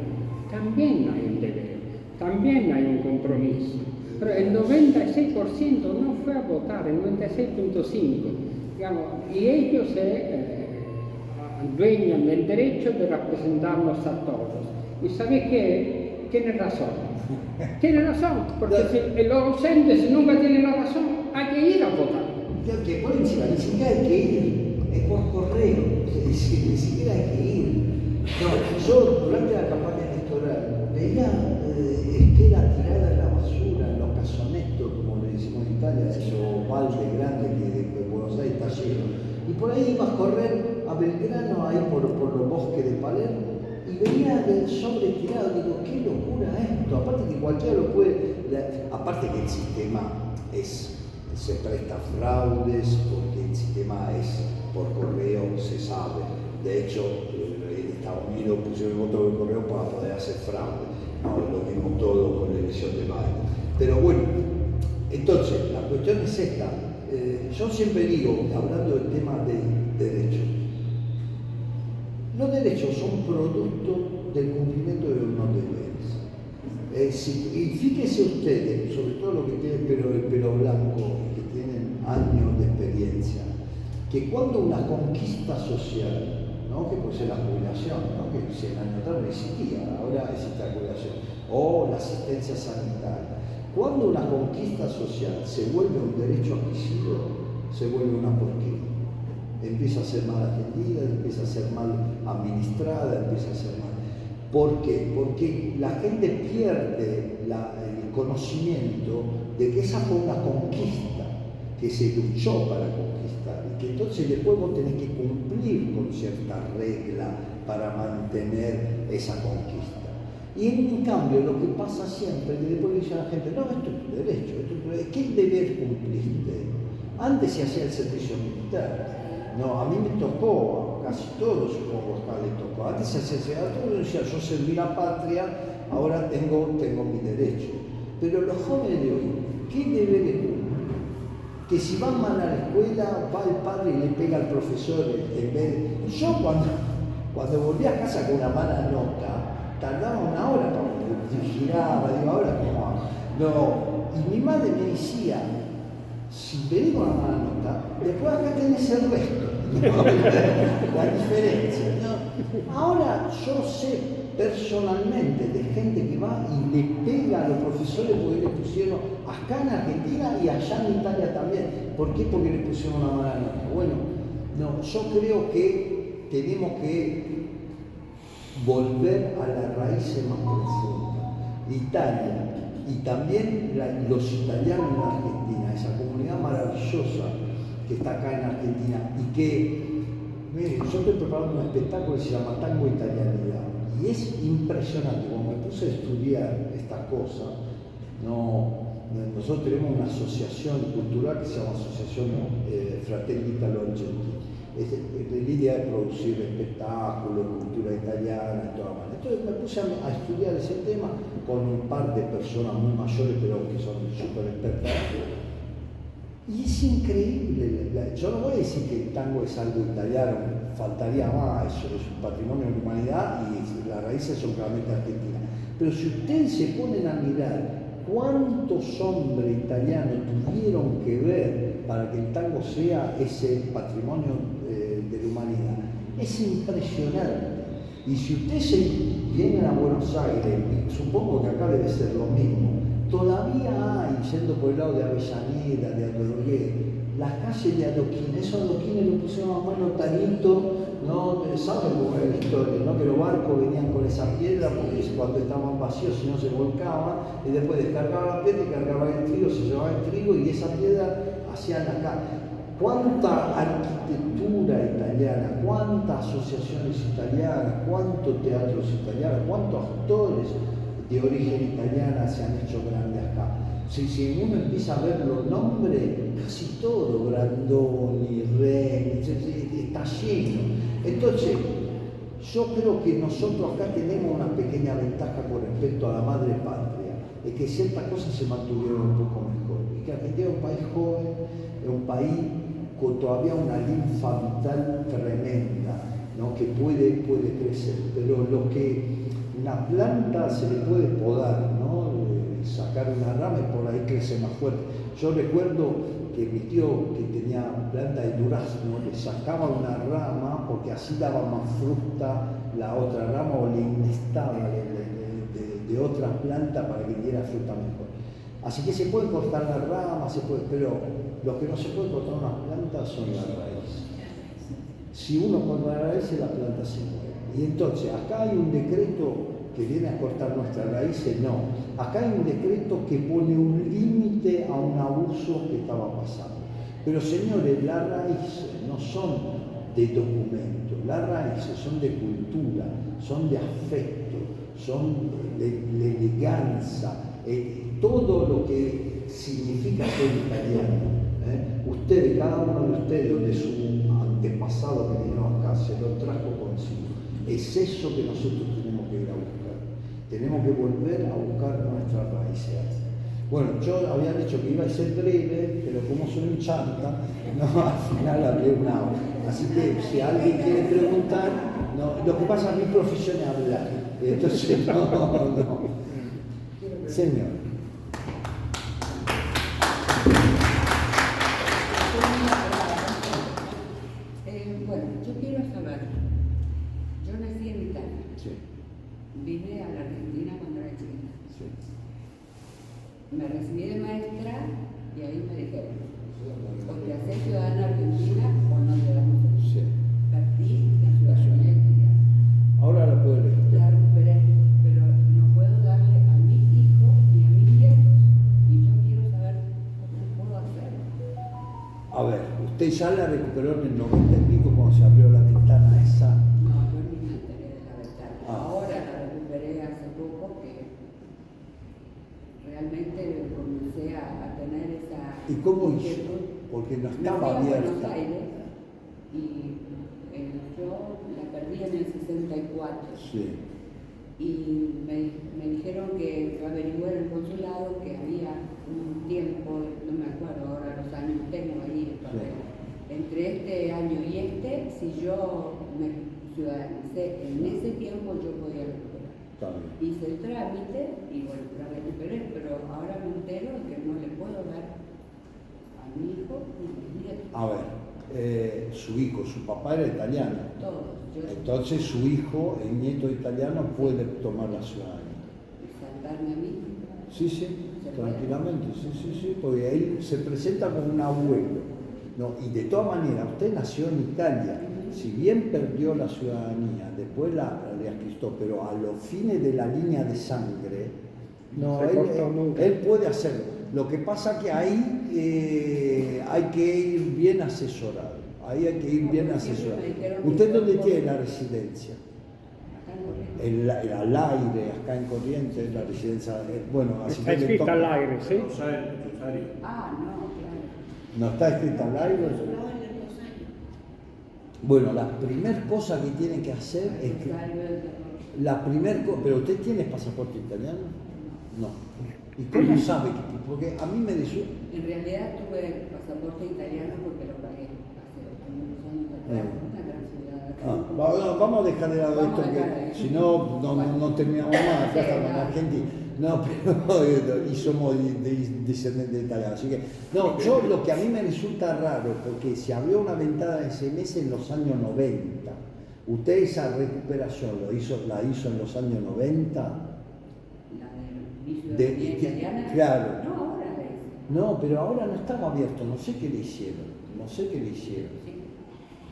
también hay un deber, también hay un compromiso. Pero el 96% no fue a votar, el 96.5%, digamos, y ellos se dueñan del derecho de representarnos a todos. ¿Y sabe qué? Tiene razón. Tiene razón, porque si los ausentes nunca tienen la razón, hay que ir a votar. Que por encima, ni siquiera hay que ir, es por correo, ni siquiera hay que ir. No, yo durante la campaña electoral veía esquelas tiradas en la basura, en los casonetos, como le decimos en Italia, esos baldes grandes que de Buenos Aires está lleno. Y por ahí ibas a correr a Belgrano, ahí por los bosques de Palermo, y veía el sobre tirado, digo, qué locura esto, aparte que cualquiera lo puede, aparte que el sistema se presta a fraudes, porque el sistema es por correo, se sabe, de hecho en Estados Unidos pusieron el voto por correo para poder hacer fraude, no, lo vimos todo con la elección de Biden, pero bueno, entonces la cuestión es esta, yo siempre digo, hablando del tema de derechos, los derechos son producto del cumplimiento de unos deberes. Y fíjense ustedes, sobre todo los que tienen el pelo blanco, que tienen años de experiencia, que cuando una conquista social ¿no? Que puede ser la jubilación, ¿no? Que 100 años atrás no existía, ahora existe la jubilación, o la asistencia sanitaria. Cuando una conquista social se vuelve un derecho adquirido, se vuelve una porquería. Empieza a ser mal atendida, empieza a ser mal administrada, empieza a ser mal. ¿Por qué? Porque la gente pierde el conocimiento de que esa fue una conquista, que se luchó para conquistar, y que entonces después vos tenés que cumplir con ciertas reglas para mantener esa conquista. Y en cambio lo que pasa siempre, que después dice a la gente, no, esto es tu derecho, ¿qué deber cumpliste? Antes se hacía el servicio militar. No, a mí me tocó, casi todos, supongo que le tocó. Antes se hacía, todo decía, yo serví la patria, ahora tengo mi derecho. Pero los jóvenes de hoy, ¿qué deberes cumplen? Que si van mal a la escuela, va el padre y le pega al profesor en vez de... Yo cuando volví a casa con una mala nota, tardaba una hora para volver, giraba, digo, ahora cómo hago. No, y mi madre me decía, si venís con una mala nota, después acá tenés el resto, ¿no? La diferencia, ¿no? Ahora yo sé personalmente de gente que va y le pega a los profesores porque le pusieron acá en Argentina y allá en Italia también. ¿Por qué? Porque le pusieron una mala nota. Bueno, no, yo creo que tenemos que volver a las raíces más profundas. Italia y también los italianos en Argentina, esa comunidad maravillosa que está acá en Argentina y que, mire, yo estoy preparando un espectáculo que se llama Tango Italianidad y es impresionante, cuando me puse a estudiar estas cosas, nosotros tenemos una asociación cultural que se llama Asociación Fratelli Italo-Argentina. La idea de producir espectáculos, cultura italiana y toda manera. Entonces me puse a estudiar ese tema con un par de personas muy mayores, pero que son súper expertas. Y es increíble. Yo no voy a decir que el tango es algo italiano, faltaría más, eso es un patrimonio de la humanidad y las raíces son claramente argentinas. Pero si ustedes se ponen a mirar cuántos hombres italianos tuvieron que ver para que el tango sea ese patrimonio de la humanidad, es impresionante. Y si ustedes vienen a Buenos Aires, y supongo que acá debe ser lo mismo, todavía hay, yendo por el lado de Avellaneda, de Adrogué, las calles de adoquines, esos adoquines lo pusieron a mano Tanito, ¿no? ¿Saben cómo era la historia? ¿No? Que los barcos venían con esa piedra porque cuando estaban vacíos si no se volcaban, y después descargaban la piedra y cargaban el trigo, se llevaba el trigo y esa piedra hacían acá. Cuánta arquitectura italiana, cuántas asociaciones italianas, cuántos teatros italianos, cuántos actores de origen italiana se han hecho grandes acá. Si uno empieza a ver los nombres, casi todo, Brandoni, Reni, está lleno. Entonces, yo creo que nosotros acá tenemos una pequeña ventaja con respecto a la madre patria, es que ciertas cosas se mantuvieron un poco mejor. Y que Argentina es un país joven, es un país con todavía una linfa vital tremenda, ¿no? Que puede crecer, pero lo que una planta se le puede podar, ¿no? Sacar una rama y por ahí crece más fuerte. Yo recuerdo que mi tío, que tenía planta de durazno, le sacaba una rama porque así daba más fruta la otra rama o le inestaba de otra planta para que diera fruta mejor. Así que se puede cortar las ramas, pero lo que no se puede cortar una planta son las raíces. Si uno corta las raíces, la planta se muere. Y entonces, acá hay un decreto que viene a cortar nuestras raíces, no. Acá hay un decreto que pone un límite a un abuso que estaba pasando. Pero señores, las raíces no son de documento, las raíces son de cultura, son de afecto, son de elegancia, todo lo que significa ser italiano. Ustedes, cada uno de ustedes, de su antepasado que vino acá, se lo trajo consigo. Es eso que nosotros tenemos que ir a buscar. Tenemos que volver a buscar nuestras raíces. Bueno, yo había dicho que iba a ser breve, pero como soy un chanta, no, al final hablé una hora. Así que si alguien quiere preguntar, no, lo que pasa es que mi profesión es hablar. Entonces, no. Señor. Bueno, yo quiero saber, Me recibí de maestra y ahí me dijeron, o te haces ciudadana argentina o no te damos el Sí. Perdí la ciudadanía italiana. Ahora la puedo La recuperar. recuperé, pero no puedo darle a mis hijos ni a mis nietos. Y yo quiero saber cómo puedo hacerlo. A ver, usted ya la recuperó en el 90 y pico cuando se abrió la ventana esa. No, yo ni me enteré de la ventana. Ah. Ahora la recuperé hace poco que realmente comencé a tener esa ¿Y cómo hizo? inquietud. Porque no Me estaba fui a Buenos abierta. Aires y yo la perdí en el 64. Sí. Y me dijeron que averigué en el consulado que había un tiempo, no me acuerdo ahora los años, tengo ahí el papel, entre este año y este, si yo me ciudadanicé en ese tiempo yo podía recuperar. Está bien. Hice el trámite y bueno, la recuperé, pero ahora me entero de que no le puedo dar a mi hijo ni a mis nietos, A ver, su hijo, su papá era italiano. todos. Yo Entonces su hijo, el nieto italiano, puede tomar la ciudadanía. saltarme a mí. Sí, sí, ¿Se puede? tranquilamente, sí, porque él se presenta como un abuelo. No, y de todas maneras, usted nació en Italia, si bien perdió la ciudadanía, después la readquirió, pero a los fines de la línea de sangre, no, Se cortó nunca. él puede hacerlo. Lo que pasa que ahí hay que ir bien asesorado. Ahí hay que ir bien asesorado. ¿Usted dónde tiene la residencia? Acá en Corrientes. Al aire, acá en Corrientes, la residencia. Bueno, así Está que le escrita toca- al aire, ¿sí? Rosario. Ah, no, claro. No está escrita al aire. Bueno, la primera cosa que tiene que hacer es que. Rosario del Terror. ¿Pero usted tiene pasaporte italiano? No. ¿Y cómo sabe que? Porque a mí me dice. En realidad tuve pasaporte italiano porque lo pagué hace unos años atrás, una gran ciudad acá. Vamos a dejar de lado Vamos esto, a dejar que ahí. si no, no terminamos más, acá Sí, estamos en no. Argentina. No, pero y somos descendientes italianos. Así que, no, yo lo que a mí me resulta raro, porque se abrió una ventana de SMS en los años 90. ¿Usted esa recuperación la hizo en los años 90? La de mi De- ciudadanía italiana. claro. No, ahora la hice. No, pero ahora no estaba abierto, no sé qué le hicieron. Sí.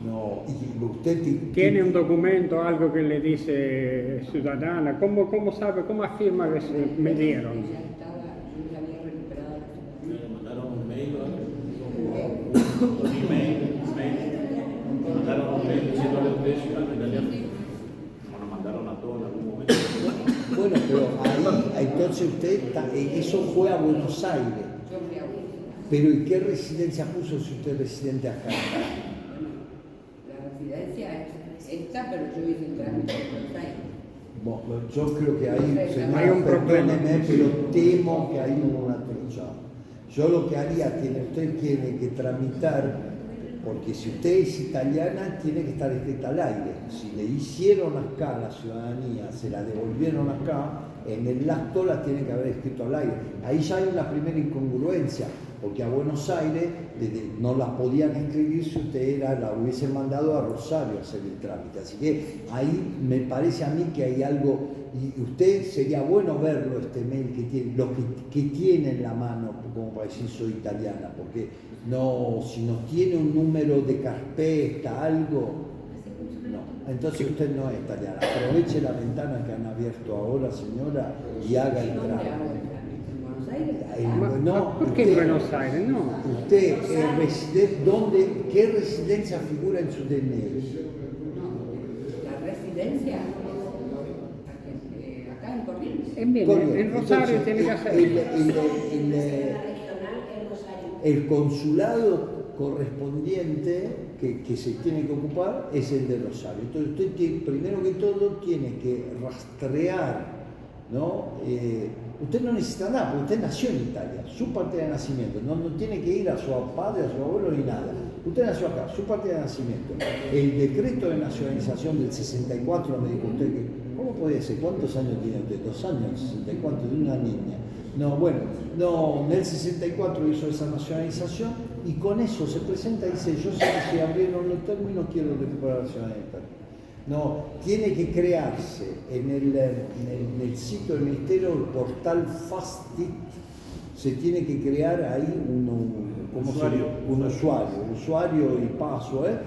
No, y usted Tiene un documento, algo que le dice ciudadana. ¿Cómo sabe, cómo afirma que me dieron? Ya estaba, yo ya había recuperado la ciudadanía. Me mandaron un mail, un email, me mandaron un mail diciéndole a usted ciudadano italiano. Nos lo mandaron a todos en algún momento. Bueno, pero ahí, entonces eso fue a Buenos Aires. Yo fui a Buenos Pero ¿y qué residencia puso si usted es residente acá? La residencia es esta, pero yo hice el trámite en Buenos Aires. Bueno, yo creo que ahí, señora, Hay un problema. perdóneme, pero temo que ahí hubo una trucha. Yo lo que haría, usted tiene que tramitar, porque si usted es italiana, tiene que estar escrita al aire. Si le hicieron acá la ciudadanía, se la devolvieron acá, en el acto la tiene que haber escrito al aire. Ahí ya hay una primera incongruencia, porque a Buenos Aires no la podían escribir si usted la hubiesen mandado a Rosario a hacer el trámite. Así que ahí me parece a mí que hay algo, y usted sería bueno verlo, este mail que tiene, lo que tiene en la mano, como para decir soy italiana, porque no, si nos tiene un número de carpeta, algo, no. Entonces usted no es italiana. Aproveche la ventana que han abierto ahora, señora, y haga el ¿Dónde hago trámite. el trámite? ¿En Buenos Aires? No, ¿Por qué en Buenos Aires? No. Usted es residente, ¿qué residencia figura en su DNI? No, la residencia acá en Corrientes. En Rosario Entonces, tiene que hacer. El consulado correspondiente que se tiene que ocupar es el de Rosario. Entonces usted primero que todo tiene que rastrear, ¿no? Usted no necesita nada, porque usted nació en Italia, su partida de nacimiento, no tiene que ir a su padre, a su abuelo ni nada. Usted nació acá, su partida de nacimiento. El decreto de nacionalización del 64, me dijo usted que, ¿cómo puede ser? ¿Cuántos años tiene usted? 2 años, 64, de una niña. No, bueno, no, en el 64 hizo esa nacionalización y con eso se presenta y dice, yo sé que si abrieron los términos quiero recuperar la ciudadanía italiana. No, tiene que crearse en el sitio del Ministerio el portal FASTIT, se tiene que crear ahí un usuario y password,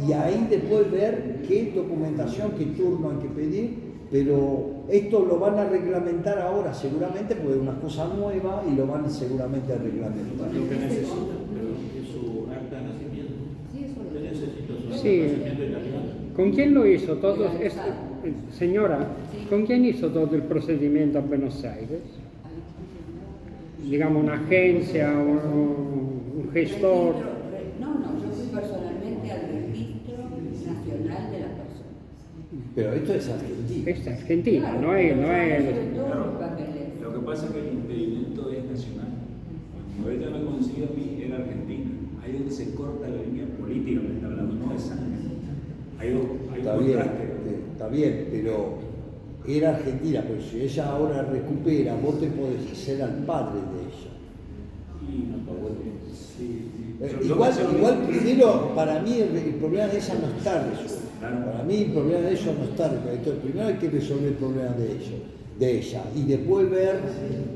y ahí después ver qué documentación, qué turno hay que pedir, pero esto lo van a reglamentar ahora seguramente porque es una cosa nueva y lo van seguramente a reglamentar. Lo que necesita, pero es su acta de nacimiento. Sí, eso Usted lo necesita su acta Sí. de nacimiento italiano. ¿Con quién lo hizo todo? Legalizado. Señora, Sí. ¿con quién hizo todo el procedimiento a Buenos Aires? Digamos, una agencia, un gestor. No, yo fui personalmente al registro nacional de las personas. Pero esto es Argentina. Es Argentina, Claro, no es. sobre todo los papeles. Lo que pasa es que el impedimento es nacional. Cuando ella me consigue a mí, era Argentina. Ahí es donde se corta la línea política, me está hablando, no de sangre. Hay un Está bien, pero era Argentina, pero si ella ahora recupera, vos te podés hacer al padre de ella. Y no está bueno. Sí. Igual primero, para mí el problema de ella no está resuelto. Para mí el problema de ellos no está resuelto. Entonces, primero hay que resolver el problema de ella, y después ver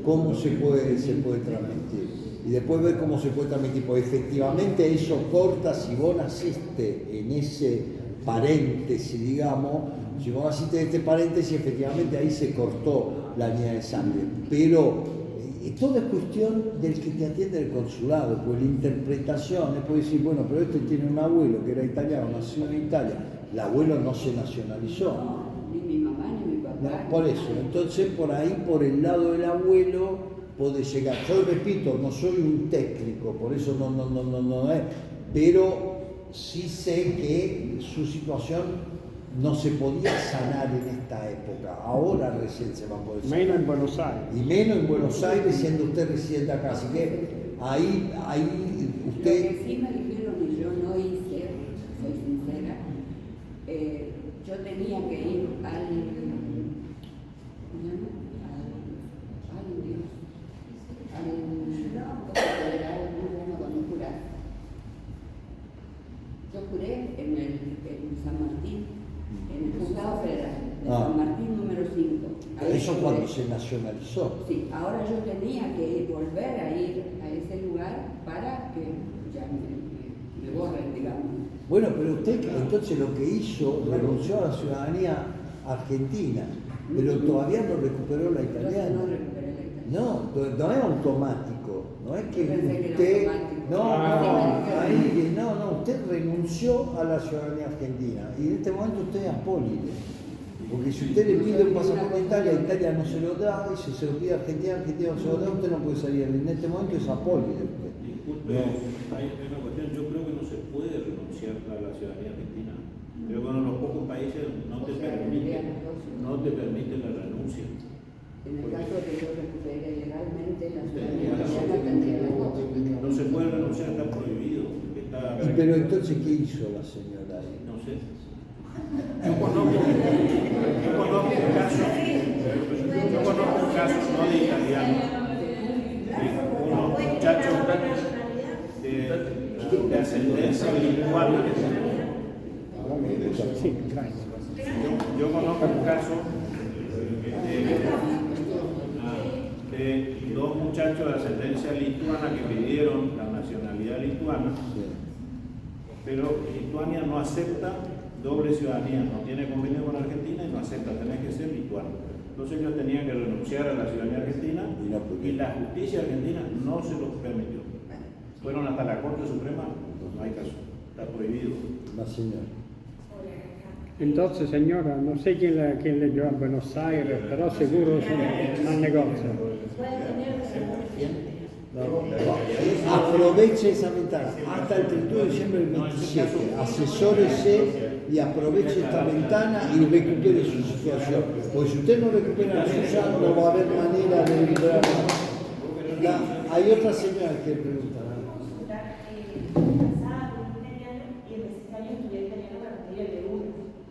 cómo se puede transmitir. Y después ver cómo se puede transmitir, porque efectivamente eso corta si vos naciste en ese paréntesis, digamos, si vos naciste en este paréntesis, efectivamente ahí se cortó la línea de sangre. Pero todo es cuestión del que te atiende el consulado, pues la interpretación es poder decir, bueno, pero este tiene un abuelo que era italiano, nació en Italia, el abuelo no se nacionalizó. No, ni mi mamá ni mi papá. No, por eso, entonces por ahí, por el lado del abuelo, puede llegar. Yo repito, no soy un técnico, por eso no es, pero sí sé que su situación no se podía sanar en esta época, ahora recién se va a poder sanar. Menos en Buenos Aires. Y menos en Buenos Aires siendo usted residente acá, así que ahí Lo usted... que sí me dijeron y yo no hice, soy sincera, yo tenía que ir al federal, cuando jurar. Yo juré en San Martín, en el juzgado federal de San Martín número 5. Eso cuando se nacionalizó. Sí, ahora yo tenía que volver a ir a ese lugar para que ya me borren, digamos. Bueno, pero usted entonces lo que hizo, renunció a la ciudadanía argentina, pero todavía no recuperó la Entonces italiana. no recuperé la italiana. No es automático, no es que Yo pensé que era usted... automático. No, usted renunció a la ciudadanía argentina y en este momento usted es apólide. Porque si usted le pide un pasaporte a Italia no se lo da, y si se lo pide a Argentina no se lo da, usted no puede salir. En este momento es apólide usted. Disculpe, hay una cuestión, yo creo que no se puede renunciar a la ciudadanía argentina. Creo que en los pocos países no te permite la renuncia. En el caso de que yo recupere legalmente la ciudadanía italiana, tendría las dos. No se puede renunciar, está prohibido. Pero entonces, ¿qué hizo la señora ahí? No sé. Yo conozco un caso no de italiano, de unos muchachos de ascendencia lituana. Sí, gracias. Yo conozco un caso de dos muchachos de ascendencia lituana que pidieron la nacionalidad lituana, pero Lituania no acepta doble ciudadanía, no tiene convenio con Argentina y no acepta, tenés que ser lituano. Entonces ellos tenían que renunciar a la ciudadanía argentina y la justicia argentina no se los permitió. Fueron hasta la Corte Suprema, no hay caso, está prohibido. La señora. Entonces, señora, no sé quién le llevó a Buenos Aires, pero seguro es un negocio. Aproveche esa ventana hasta el 31 de diciembre del 27. Asesórese y aproveche esta ventana y recupere su situación. Porque si usted no recupera la suya, no va a haber manera de recuperar nada. Hay otra señora que pregunta.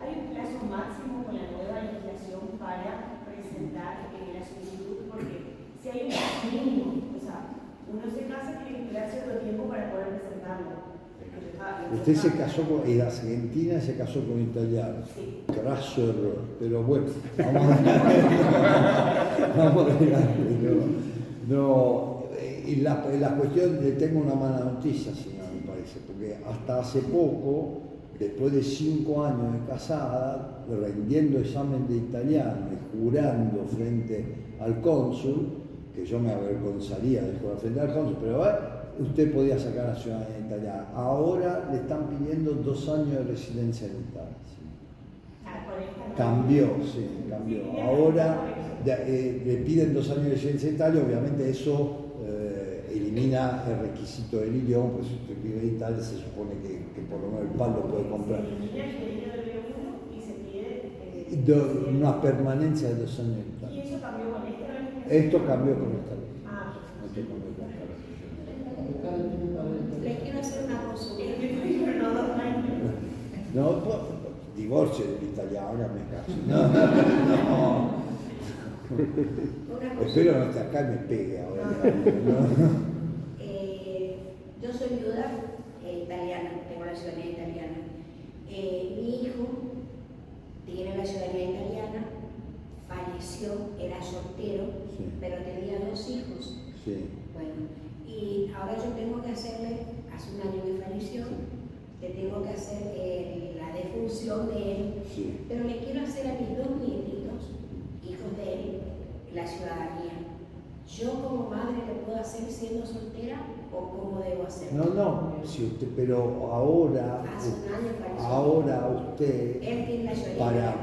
¿Hay un plazo máximo con la nueva legislación para presentar la solicitud? Porque si hay un plazo mínimo, o sea, uno se casa y tiene que esperar cierto tiempo para poder presentarlo. Usted se casó en Argentina y se casó con un italiano. Sí. Graso error. Pero bueno, vamos a dejarlo. No, y la cuestión, le tengo una mala noticia, señora, me parece, porque hasta hace poco, después de 5 años de casada, rendiendo examen de italiano y jurando frente al cónsul, que yo me avergonzaría de jurar frente al cónsul, pero usted podía sacar la ciudadanía italiana. Ahora le están pidiendo 2 años de residencia en Italia. Cambió, sí, cambió. Ahora le piden 2 años de residencia en Italia, obviamente eso elimina el requisito del idioma, pues si usted vive en Italia se supone que por lo menos el PAL lo puede comprar. Una permanencia de 2 años en Italia. ¿Y eso cambió con esta legislación? Esto cambió con esta ley. Ah, Esto cambió con esta ley. Les quiero hacer una consulta. no 2 años. No, pues, divorcio dell'italiano, me caso. No. Una consulta. Espero no esté acá y me pegue ahora. ¿No? Yo soy viuda italiana, tengo la ciudadanía italiana. Mi hijo tiene la ciudadanía italiana, falleció, era soltero, Sí. pero tenía 2 hijos. Sí. Bueno, y ahora yo tengo que hacerle, hace 1 año que falleció, le tengo que hacer la defunción de él, Sí. pero le quiero hacer a mis 2 nietitos, hijos de él, la ciudadanía. ¿Yo como madre le puedo hacer siendo soltera o cómo debo hacerlo? No, si usted, pero ahora, Hace 1 año falleció. ahora usted, Él tiene la ciudadanía.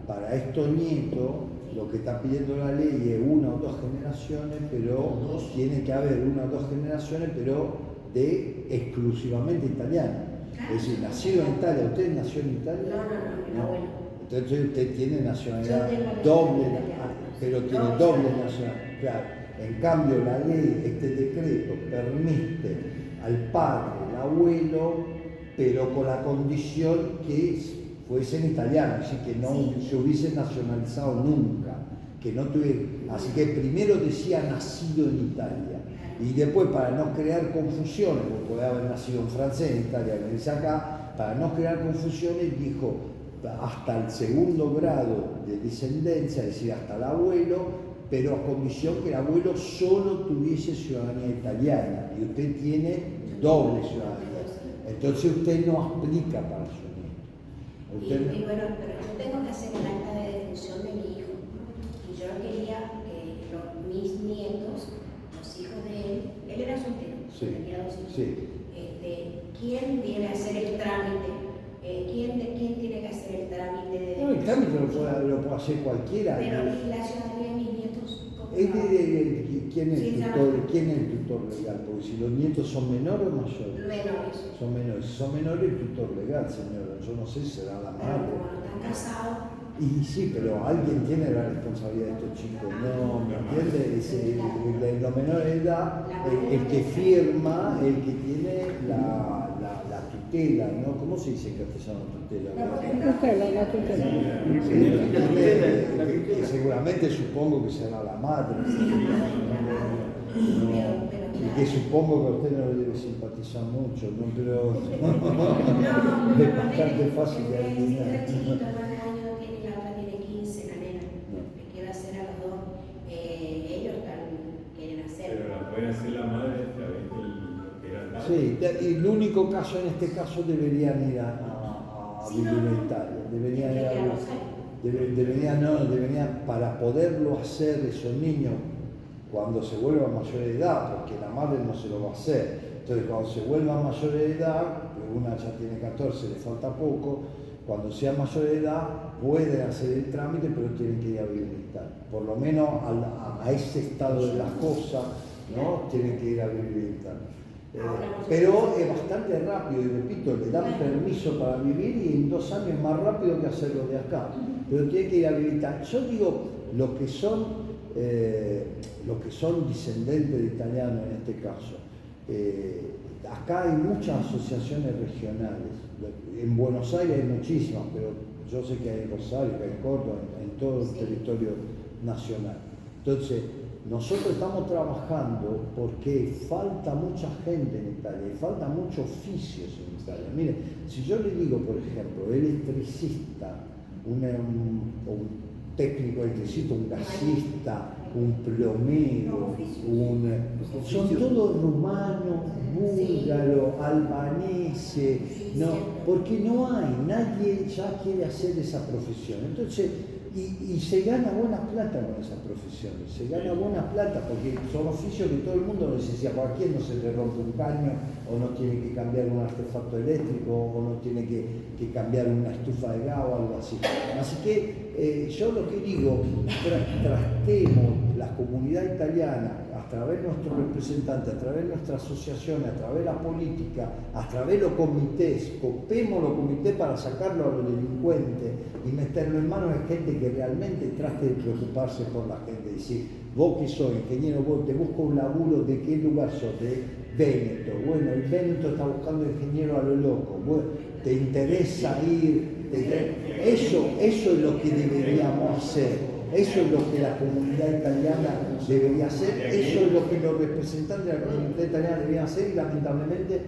para estos nietos, lo que está pidiendo la ley es 1 o 2 generaciones, pero tiene que haber 1 o 2 generaciones, pero de exclusivamente italiano. Es decir, nacido en Italia, ¿usted nació en Italia? No, mi abuelo. Entonces usted tiene nacionalidad Yo tengo la doble, nacionalidad. pero tiene doble nacionalidad. Claro. En cambio, la ley, este decreto, permite al padre, al abuelo, pero con la condición que fuesen italianos, así que no se hubiesen nacionalizado nunca, que no tuviera. Así que primero decía nacido en Italia. Y después, para no crear confusiones, porque puede haber nacido en francés, en Italia, me dice acá, para no crear confusiones, dijo hasta el 2º grado de descendencia, es decir, hasta el abuelo, pero a condición que el abuelo solo tuviese ciudadanía italiana y usted tiene doble ciudadanía. Entonces usted no aplica para su nieto. Usted Y bueno, pero yo tengo que hacer el acta de defunción de mi hijo. Y yo quería que mis nietos, los hijos de él era soltero, Sí. tenía 2 hijos. Sí. ¿Quién viene a hacer el trámite? ¿Quién tiene que hacer el trámite de No, el trámite lo puede hacer cualquiera. Pero ¿y la ciudadanía de mis nietos? ¿Cómo Es va? ¿quién es Sí, el tutor legal? Porque si los nietos son menores o mayores. Menores. Son menores. Si son menores, el tutor legal, señora. Yo no sé si será la Pero madre. como no están casados, Y sí, pero alguien tiene la responsabilidad de estos chicos, ¿no? ¿Me entiendes? Los menores de edad, el que firma, el que tiene la tutela, ¿no? ¿Cómo se dice en castellano tutela? La tutela. Que seguramente supongo que será la madre. Y que supongo que a usted no le debe simpatizar mucho, ¿no? Pero es bastante fácil de adivinar. Pero la puede hacer la madre a través del hospital. Sí, y el único caso en este caso deberían ir a vivir en Italia. Deberían ir deberían, para poderlo hacer esos niños cuando se vuelvan mayores de edad, porque la madre no se lo va a hacer. Entonces, cuando se vuelvan mayores de edad, una ya tiene 14, le falta poco, cuando sean mayores de edad pueden hacer el trámite, pero tienen que ir a vivir en Italia. Por lo menos a ese estado de las cosas, ¿no? Tienen que ir a vivir en Italia. Pero es bastante rápido, y repito, le dan permiso para vivir y en 2 años es más rápido que hacerlo de acá. Pero tiene que ir a vivir en Italia. Yo digo, los que son descendientes de italianos en este caso, acá hay muchas asociaciones regionales. En Buenos Aires hay muchísimas, pero yo sé que hay en Rosario, que hay en Córdoba, en todo el territorio nacional. Entonces, nosotros estamos trabajando porque falta mucha gente en Italia y falta muchos oficios en Italia. Mire, si yo le digo, por ejemplo, electricista, un técnico electricista, un gasista, un plomero, son todos rumanos, búlgaros, albaneses, no, porque no hay, nadie ya quiere hacer esa profesión. Entonces, y se gana buena plata con esa profesión, se gana buena plata porque son oficios que todo el mundo necesita. ¿Por quién no se le rompe un caño o no tiene que cambiar un artefacto eléctrico o no tiene que cambiar una estufa de gas o algo así? Así que yo lo que digo, tratemos la comunidad italiana a través de nuestros representantes, a través de nuestras asociaciones, a través de la política, a través de los comités, copemos los comités para sacarlo a los delincuentes y meterlo en manos de gente que realmente trate de preocuparse por la gente. Decir, vos que sos ingeniero, vos te busco un laburo, ¿de qué lugar sos? De Véneto. Bueno, el Véneto está buscando ingeniero a lo loco. Bueno, ¿te interesa ir? Eso es lo que deberíamos hacer. Eso es lo que la comunidad italiana debería hacer, eso es lo que los representantes de la comunidad italiana deberían hacer y lamentablemente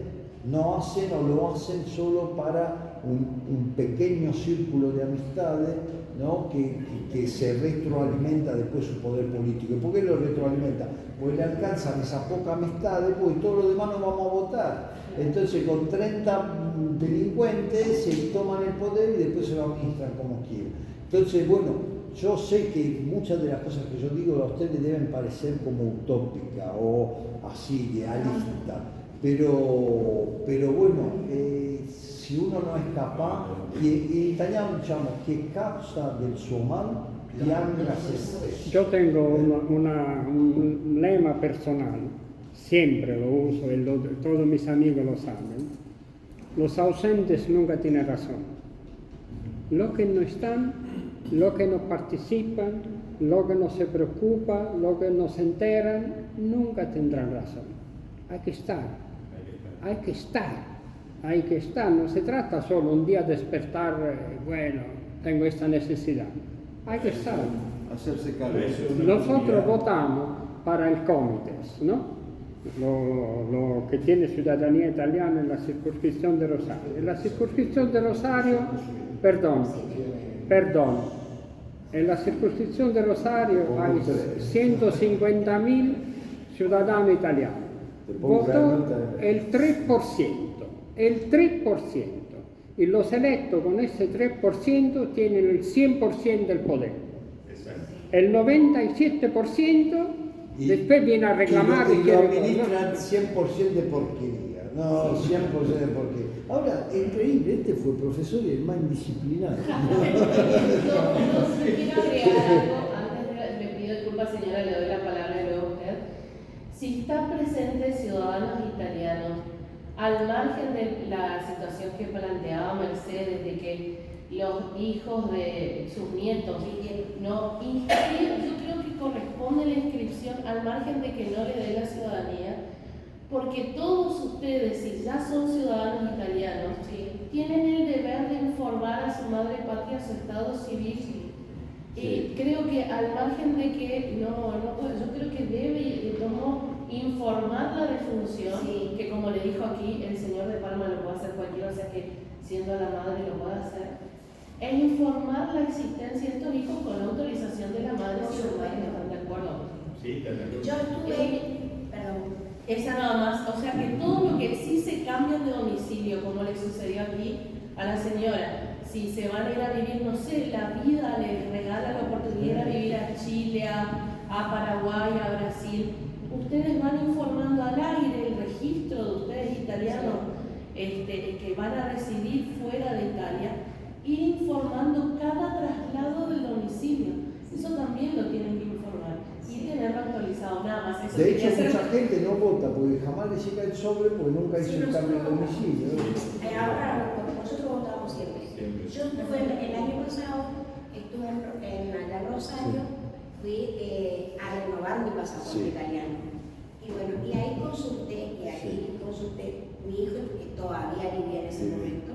no hacen o lo hacen solo para un pequeño círculo de amistades, ¿no? que se retroalimenta después su poder político. ¿Y por qué lo retroalimenta? Porque le alcanzan esas pocas amistades, pues todos los demás no vamos a votar. Entonces con 30 delincuentes se toman el poder y después se lo administran como quieren. Entonces, bueno, yo sé que muchas de las cosas que yo digo a ustedes deben parecer como utópicas o así, idealistas, pero bueno, si uno no es capaz, en italiano diciamo che causa del suo mal pianga se stesso. Yo tengo un lema personal, siempre lo uso y todos mis amigos lo saben. Los ausentes nunca tienen razón. Los que no están, los que no participan, los que no se preocupan, los que no se enteran, nunca tendrán razón. Hay que estar, hay que estar, hay que estar. No se trata solo un día despertar, bueno, tengo esta necesidad. Hay que estar. Hacerse cargo. Nosotros votamos para el Comites, ¿no? Lo que tiene ciudadanía italiana en la circunscripción de Rosario. En la circunscripción de Rosario, perdón, en la circunscripción de Rosario hay 150.000 ciudadanos italianos. Votó el 3%, y los electos con ese 3% tienen el 100% del poder. El 97% después viene a reclamar y lo administran 100% de porquería. No, 100% de porquería. Ahora, increíble, este fue el profesor y el más indisciplinado. No, quiero agregar algo, antes le pido disculpas señora, le doy la palabra y luego a usted. Si están presentes ciudadanos italianos, al margen de la situación que planteaba Mercedes, de que los hijos de sus nietos no inscriben, yo creo que corresponde la inscripción al margen de que no le dé la ciudadanía, porque todos ustedes, si ya son ciudadanos italianos, tienen el deber de informar a su madre patria, a su estado civil. Y creo que al margen de que yo creo que debe informar la defunción, que como le dijo aquí el señor de Palma, lo puede hacer cualquiera, o sea que siendo la madre lo puede hacer, es informar la existencia de estos hijos con la autorización de la madre, si los padres no están de acuerdo. Sí, Yo estuve, perdón. Esa nada más, o sea que todo lo que sí se cambia de domicilio, como le sucedió aquí a la señora, si se van a ir a vivir, no sé, la vida les regala la oportunidad de vivir a Chile, a Paraguay, a Brasil, ustedes van informando al aire el registro de ustedes italianos que van a residir fuera de Italia, ir informando cada traslado del domicilio. Eso también lo tienen que informar y tenerlo actualizado, nada más. Eso de hecho, mucha gente no vota porque jamás le llega el sobre porque nunca hizo el cambio de domicilio. Ahora, nosotros votamos siempre. Yo estuve el año pasado, estuve en la Rosario, fui a renovar mi pasaporte italiano. Y bueno, y ahí consulté, mi hijo que todavía vivía en ese momento,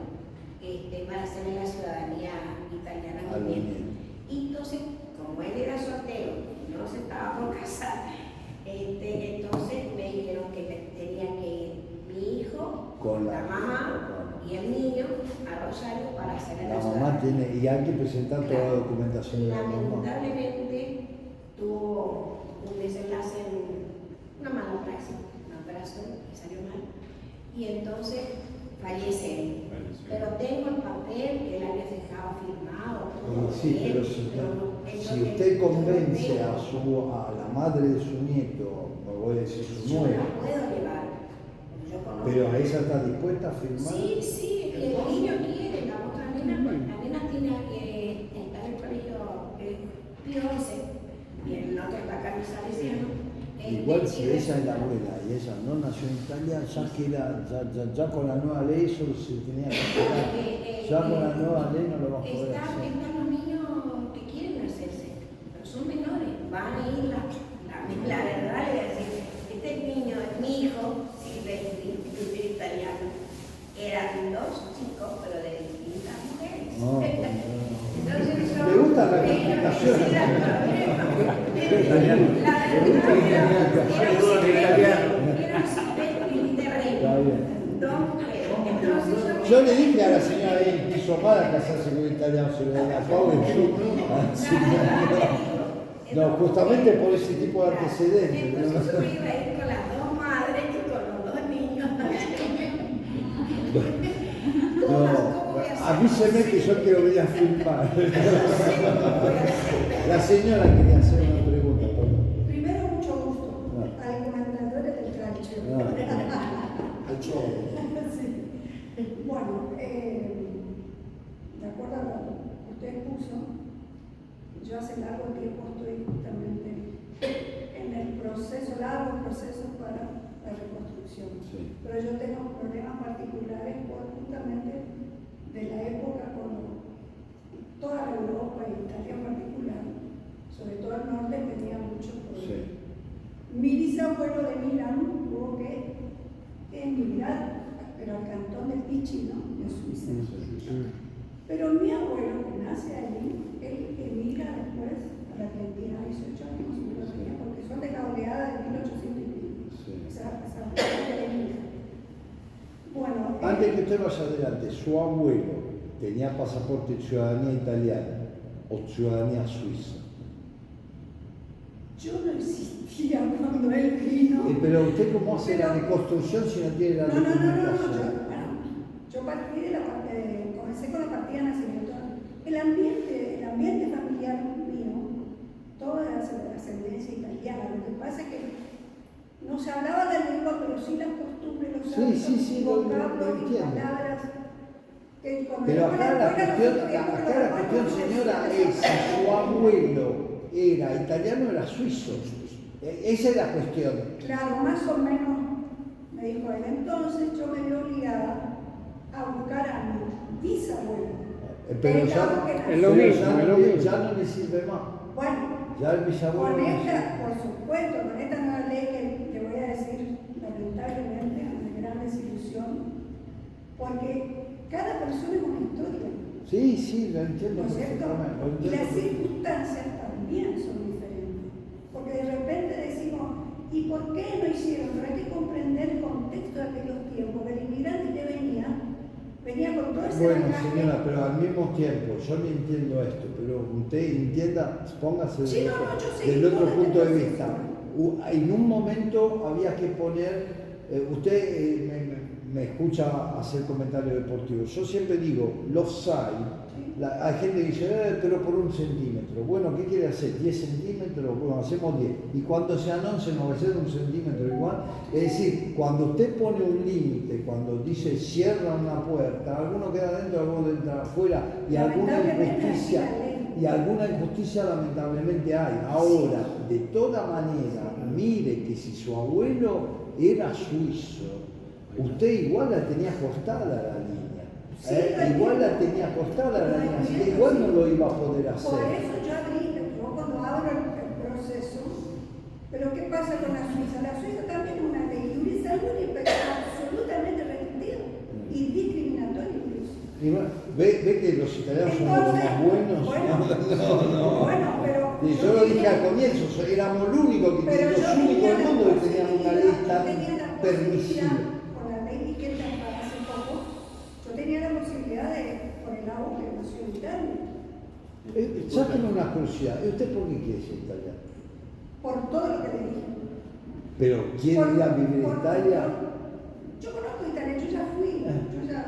para hacerle la ciudadanía italiana también. Y entonces, como él era soltero, no se estaba por casar, entonces me dijeron que tenía que ir mi hijo, con la mamá y el niño a Rosario para hacerle la ciudadanía. La mamá tiene, y hay que presentar toda la documentación de la mamá. Lamentablemente tuvo un desenlace en una mala praxis, una operación que salió mal, y entonces fallece él. Pero tengo el papel que él había dejado firmado. Sí, pero si usted convence a la madre de su nieto, no voy a decir su yo nuera, la puedo llevar. Yo conozco. pero ella está dispuesta a firmar. Sí, el niño quiere, la otra nena tiene que estar en el colegio Pío 11, y el otro está acá en Salesiano. Igual si ella es la abuela y ella no nació en Italia, ya con la nueva ley eso se tenía que hacer. Ya con la nueva ley no lo va a poder hacer. Están los niños que quieren hacerse, pero son menores, van a ir la verdad le voy a decir, este niño es mi hijo, Silvestri italiano, eran dos chicos, pero de distintas mujeres. No, Entonces, ¿le gusta la explicación? Yo le dije a la señora ahí en piso mala casarse con un italiano, se lo la acabo no, justamente por ese tipo de antecedentes. Entonces yo iba a ir con las dos madres y con los dos niños. No, avíseme que yo quiero venir a filmar. La señora quería hacer una pregunta, perdón. Primero, mucho gusto al comandador del rancho. Sí. Bueno, de acuerdo a lo que usted puso, yo hace largo tiempo estoy justamente en el largo proceso para la reconstrucción. Sí. Pero yo tengo problemas particulares justamente de la época cuando toda la Europa y Italia en particular, sobre todo el norte, tenía muchos problemas. Sí. Mi bisabuelo de Milán tuvo que emigrar, pero al cantón de Ticino, de Suiza. Pero mi abuelo, que nace allí, él emigra después a la Argentina a 18 años, porque son de la oleada de 1800 y pico. Sí. Esa emigra. Bueno, Antes que usted vaya adelante, ¿su abuelo tenía pasaporte de ciudadanía italiana o ciudadanía suiza? yo no existía cuando él vino. Pero usted cómo hace la reconstrucción si no tiene la documentación. Yo partí de comencé con la partida de nacimiento. El ambiente familiar mío, toda la ascendencia italiana. Lo que pasa es que no se hablaba de lengua, pero sí las costumbres, los hábitos, vocablos y palabras. Pero acá la cuestión, señora, es si su abuelo era italiano o era suizo. Esa es la cuestión. Claro, más o menos, me dijo él. Entonces yo me vi obligada a buscar a mi bisabuelo. Pero ya no le sirve más. Bueno, ya el bisabuelo. Por supuesto, con esta nueva ley que le voy a decir, lamentablemente, una gran desilusión, porque cada persona es una historia. Sí, lo entiendo ¿No es cierto? perfectamente. Y las circunstancias también son diferentes. Porque de repente decimos, ¿y por qué no hicieron? Pero hay que comprender el contexto de aquellos tiempos. El inmigrante que venía con todo ese Bueno, bagaje. señora, pero al mismo tiempo, yo no entiendo esto, pero usted entienda, póngase del otro punto de vista. En un momento había que poner, usted me escucha hacer comentarios deportivos. Yo siempre digo, los hay gente que dice, pero por 1 centímetro. Bueno, ¿qué quiere hacer? ¿10 centímetros? Bueno, hacemos 10. Y cuando sean 11 no va a ser 1 centímetro igual. Es decir, cuando usted pone un límite, cuando dice cierra una puerta, alguno queda dentro, alguno entra afuera, y alguna injusticia lamentablemente hay. Ahora, de toda manera, mire que si su abuelo era suizo, usted igual la tenía acostada la línea. Igual la tenía acostada la línea, así que igual no lo iba a poder hacer. Por eso yo cuando abro el proceso, pero ¿qué pasa con la Suiza? La Suiza también es una ley, y es algo absolutamente restrictivo y discriminatorio incluso. Y bueno, ve que los italianos somos los más buenos. No. Bueno, pero yo lo dije al comienzo, éramos los únicos que teníamos, los únicos del mundo que teníamos una ley tan permisiva. Con la ley Vigente hace poco, yo tenía la posibilidad de, por el agua que nació en Italia. Sáqueme una curiosidad, ¿usted por qué quiere ser italiano? por todo lo que le dije. Pero ¿quiere ir a vivir a Italia? Yo conozco Italia, yo ya fui, yo ya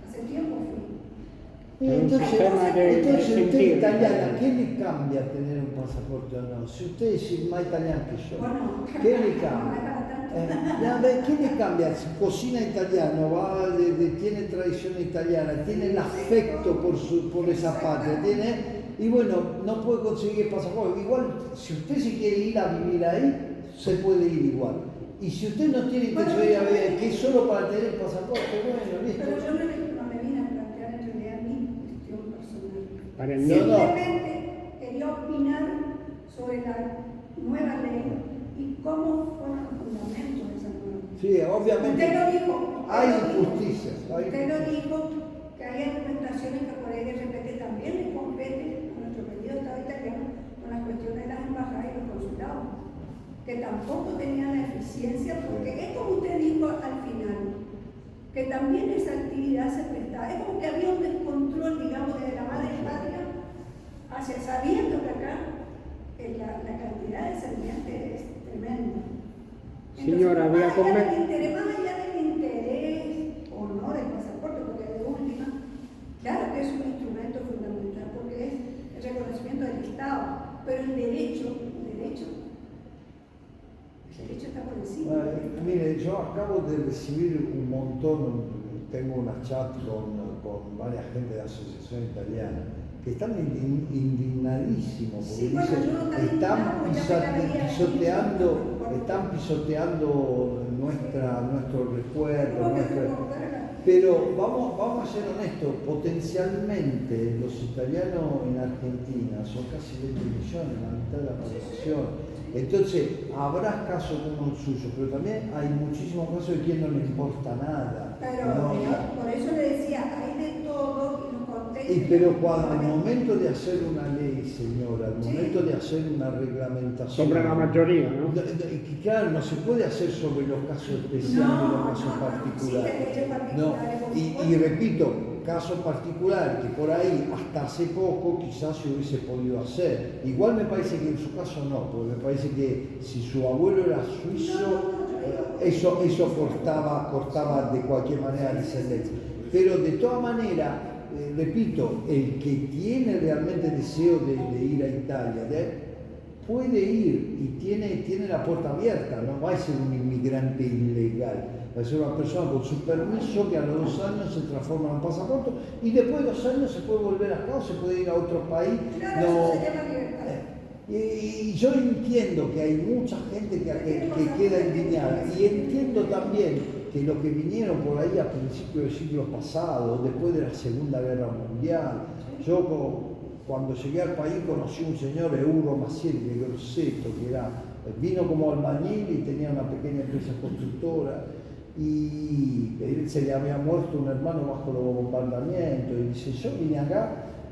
hace tiempo fui. Entonces, sistema de usted sentir. italiana, ¿qué le cambia tener un pasaporte o no? Si usted es más italiano que yo, Bueno, ¿qué le cambia? ¿Qué le cambia? Si cocina italiano, tiene tradición italiana, tiene el afecto por esa patria, y bueno, no puede conseguir pasaporte. Igual, si usted se quiere ir a vivir ahí, se puede ir igual. Y si usted no tiene intención de ir a vivir, que es solo para tener el pasaporte, bueno, listo. pero yo no me vine a plantear en realidad mi cuestión personal. Para el No, mío. no. Simplemente quería opinar sobre la nueva ley y cómo fueron los fundamentos de esa nueva ley. Sí, obviamente. Usted lo dijo. Hay injusticias. Usted lo dijo que hay argumentaciones que por ahí de repente también le competen a nuestro querido Estado italiano con las cuestiones de las embajadas y los consulados, que tampoco tenían la eficiencia, porque es como usted dijo al final, que también esa actividad se prestaba, es como que había un descontrol, digamos, de la madre patria, hacia sabiendo que acá la cantidad de servientes es tremenda. Señora, voy a comer. Más allá del interés o no del pasaporte, porque de última, claro que es un instrumento fundamental, porque es el reconocimiento del Estado, pero el derecho está por encima. Mire, yo acabo de recibir un montón, tengo una chat con varias gente de la Asociación Italiana, que están indignadísimos, porque Sí, bueno, dicen, yo también están pisoteando nuestro recuerdo, pero vamos a ser honestos, potencialmente los italianos en Argentina son casi 20 millones, la mitad de la población. Entonces, habrá casos como el suyo, pero también hay muchísimos casos de quien no le importa nada. Pero No, por eso le decía, hay de todo y los contextos. pero cuando al momento de hacer una ley, señora, al momento de hacer una reglamentación. Sobre la mayoría, ¿no? Y claro, no se puede hacer sobre los casos especiales y los casos particulares. Sí, de particulares, No, por y supuesto. repito, caso particular que por ahí hasta hace poco quizás se hubiese podido hacer. Igual me parece que en su caso no, porque me parece que si su abuelo era suizo, eso cortaba de cualquier manera la descendencia. Pero de todas maneras, repito, el que tiene realmente deseo de ir a Italia, puede ir y tiene la puerta abierta, no va a ser un inmigrante ilegal, va a ser una persona con su permiso que a los 2 años se transforma en un pasaporte y después de 2 años se puede volver acá o se puede ir a otro país. Claro, No, eso se llama libertad. y yo entiendo que hay mucha gente que queda indignada y entiendo también que los que vinieron por ahí a principios del siglo pasado, después de la Segunda Guerra Mundial, yo cuando llegué al país conocí a un señor, Euro Maciel de Grosseto, que vino como albañil y tenía una pequeña empresa constructora y se le había muerto un hermano bajo los bombardamientos y dice, yo vine acá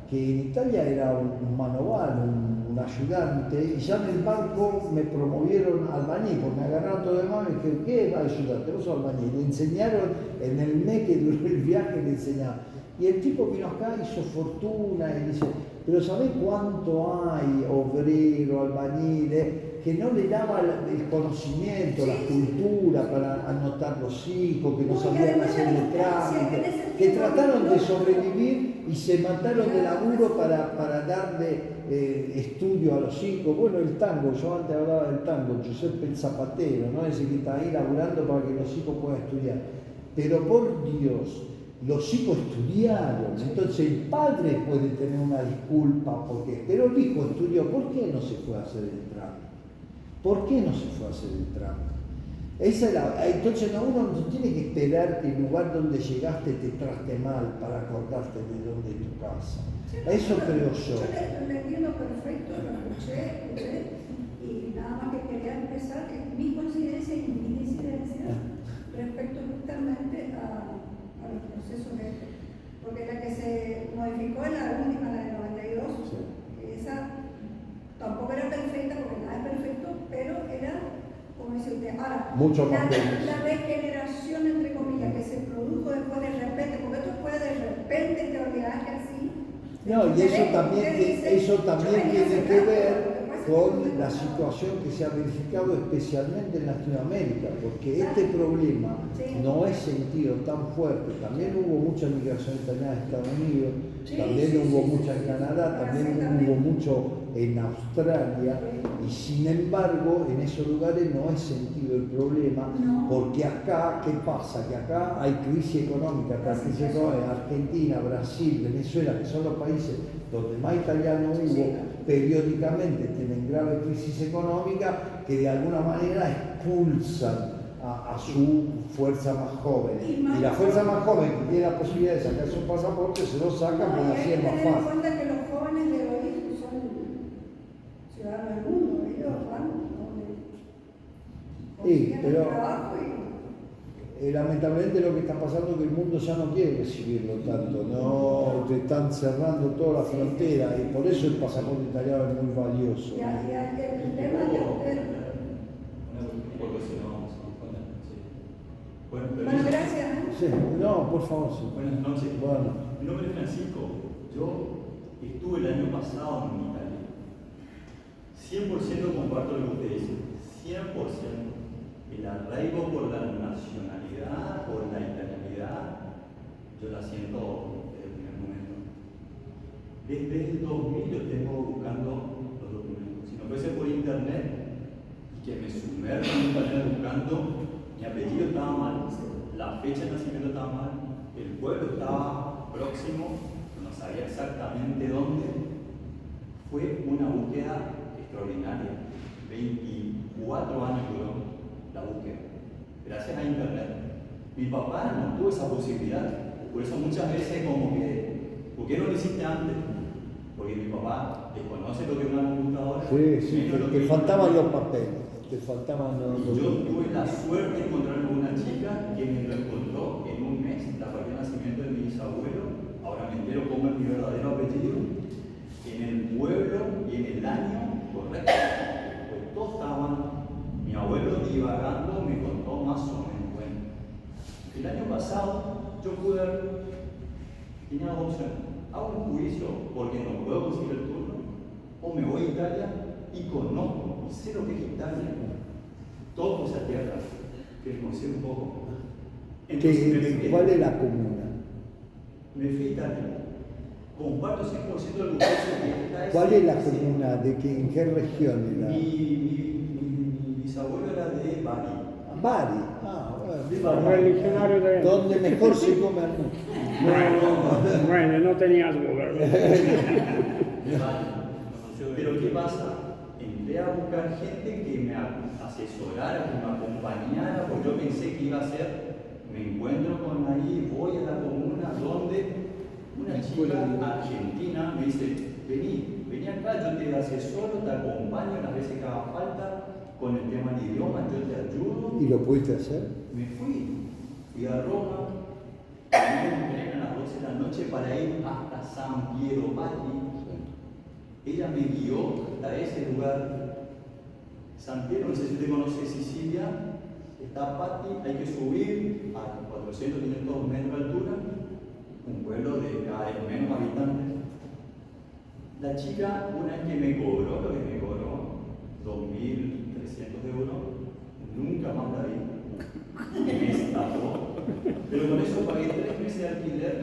que en Italia era un manoval, un ayudante, y ya en el banco me promovieron albañil, porque me agarraron todo de mano y dije, ¿qué ayudante? Vos sos albañil. Le enseñaron, en el mes que duró el viaje, le enseñaron. Y el tipo vino acá, hizo fortuna y dice, pero ¿sabés cuánto hay obrero, albañiles, que no le daba el conocimiento, la cultura para anotar los hijos, que no sabían hacer el trámite, que trataron de sobrevivir y se mataron de laburo para darle estudio a los hijos? Bueno, el tango, yo antes hablaba del tango, Giuseppe el Zapatero, ¿no? Ese que está ahí laburando para que los hijos puedan estudiar. Pero por Dios, los hijos estudiaron, entonces el padre puede tener una disculpa, pero el hijo estudió, ¿por qué no se fue a hacer el trámite? ¿Por qué no se fue a hacer el trámite? Entonces uno no tiene que esperar que el lugar donde llegaste te trate mal para acordarte de dónde es tu casa. Eso creo yo. Yo lo entiendo perfecto, lo escuché, y nada más que quería empezar que mi considerencia y mi disidencia respecto justamente a los procesos porque la que se modificó en la última, la del 92, esa tampoco era perfecta, porque nada es perfecto, pero era, como dice usted, ahora, mucho más la regeneración, entre comillas, que se produjo después de repente, porque esto fue de repente este oleaje así. No, y eso también tiene que ver. con la situación que se ha verificado especialmente en Latinoamérica, porque este problema no es sentido tan fuerte. También hubo mucha migración italiana a Estados Unidos, también hubo mucha en Canadá, también hubo mucho en Australia, y sin embargo en esos lugares no es sentido el problema, porque acá, ¿qué pasa? Que acá hay crisis económica, en Argentina, Brasil, Venezuela, que son los países donde más italianos hubo, periódicamente tienen grave crisis económica que de alguna manera expulsan a su fuerza más joven. Y la fuerza más joven que tiene la posibilidad de sacar su pasaporte se lo sacan porque así es más fácil. Ten en cuenta que los jóvenes de hoy son ciudadanos del mundo, ellos van donde consiguen el trabajo lamentablemente lo que está pasando es que el mundo ya no quiere recibirlo tanto, no te están cerrando toda la frontera y por eso el pasaporte italiano es muy valioso. el tema de usted. Bueno, gracias. Sí, no, por favor. Sí. Buenas noches. Bueno. Mi nombre es Francisco. Yo estuve el año pasado en Italia. 100% comparto lo que usted dice. 100%. El arraigo por la nacionalidad, por la italianidad, yo la siento desde el primer momento. Desde el 2000 yo tengo buscando los documentos. Si no fuese por internet y que me sumerjo en internet buscando, mi apellido estaba mal, la fecha de nacimiento estaba mal, el pueblo estaba próximo, no sabía exactamente dónde. Fue una búsqueda extraordinaria. 24 años duró la búsqueda, gracias a internet. Mi papá no tuvo esa posibilidad, por eso muchas veces como que, ¿por qué no lo hiciste antes? Porque mi papá desconoce lo que es una computadora. Sí, te faltaban los papeles, te faltaban los... Yo tuve la suerte de encontrarme con una chica que me lo encontró en un mes, la partida de nacimiento de mi bisabuelo, ahora me entero cómo es mi verdadero apellido, en el pueblo y en el año correcto, pues todos estaban. Mi abuelo divagando me contó más o menos. Bueno, el año pasado yo tenía dos opciones. Hago un juicio porque no puedo conseguir el turno, o me voy a Italia y conozco, y sé lo que es Italia. Todo esa tierra, que conocí un poco. Entonces, ¿cuál es la comuna? Me fui a Italia. Comparto 100% de lo que está. ¿Cuál es la comuna? ¿En qué región era? Mi bisabuelo era de Bari. Bari, Religionario de... donde mejor se come al mundo. Bueno, no tenías Google. Pero ¿qué pasa? Entré a buscar gente que me asesorara, que me acompañara, porque yo pensé que iba a ser, me encuentro con ahí, voy a la comuna donde una chica argentina me dice, vení acá, yo te asesoro, te acompaño las veces que haga falta, con el tema del idioma, yo te ayudo. ¿Y lo pudiste hacer? Me fui a Roma, me tren a las 12 de la noche para ir hasta San Piero Patti. Ella me guió hasta ese lugar. San Piero, no sé si usted conoce Sicilia, está Patti, hay que subir a 400, 500 metros de altura, un pueblo de cada vez menos habitantes. La chica, una vez que me cobró lo que me cobró, 2.300 euros, nunca más la vi. Me estafó. Pero con eso pagué 3 meses de alquiler,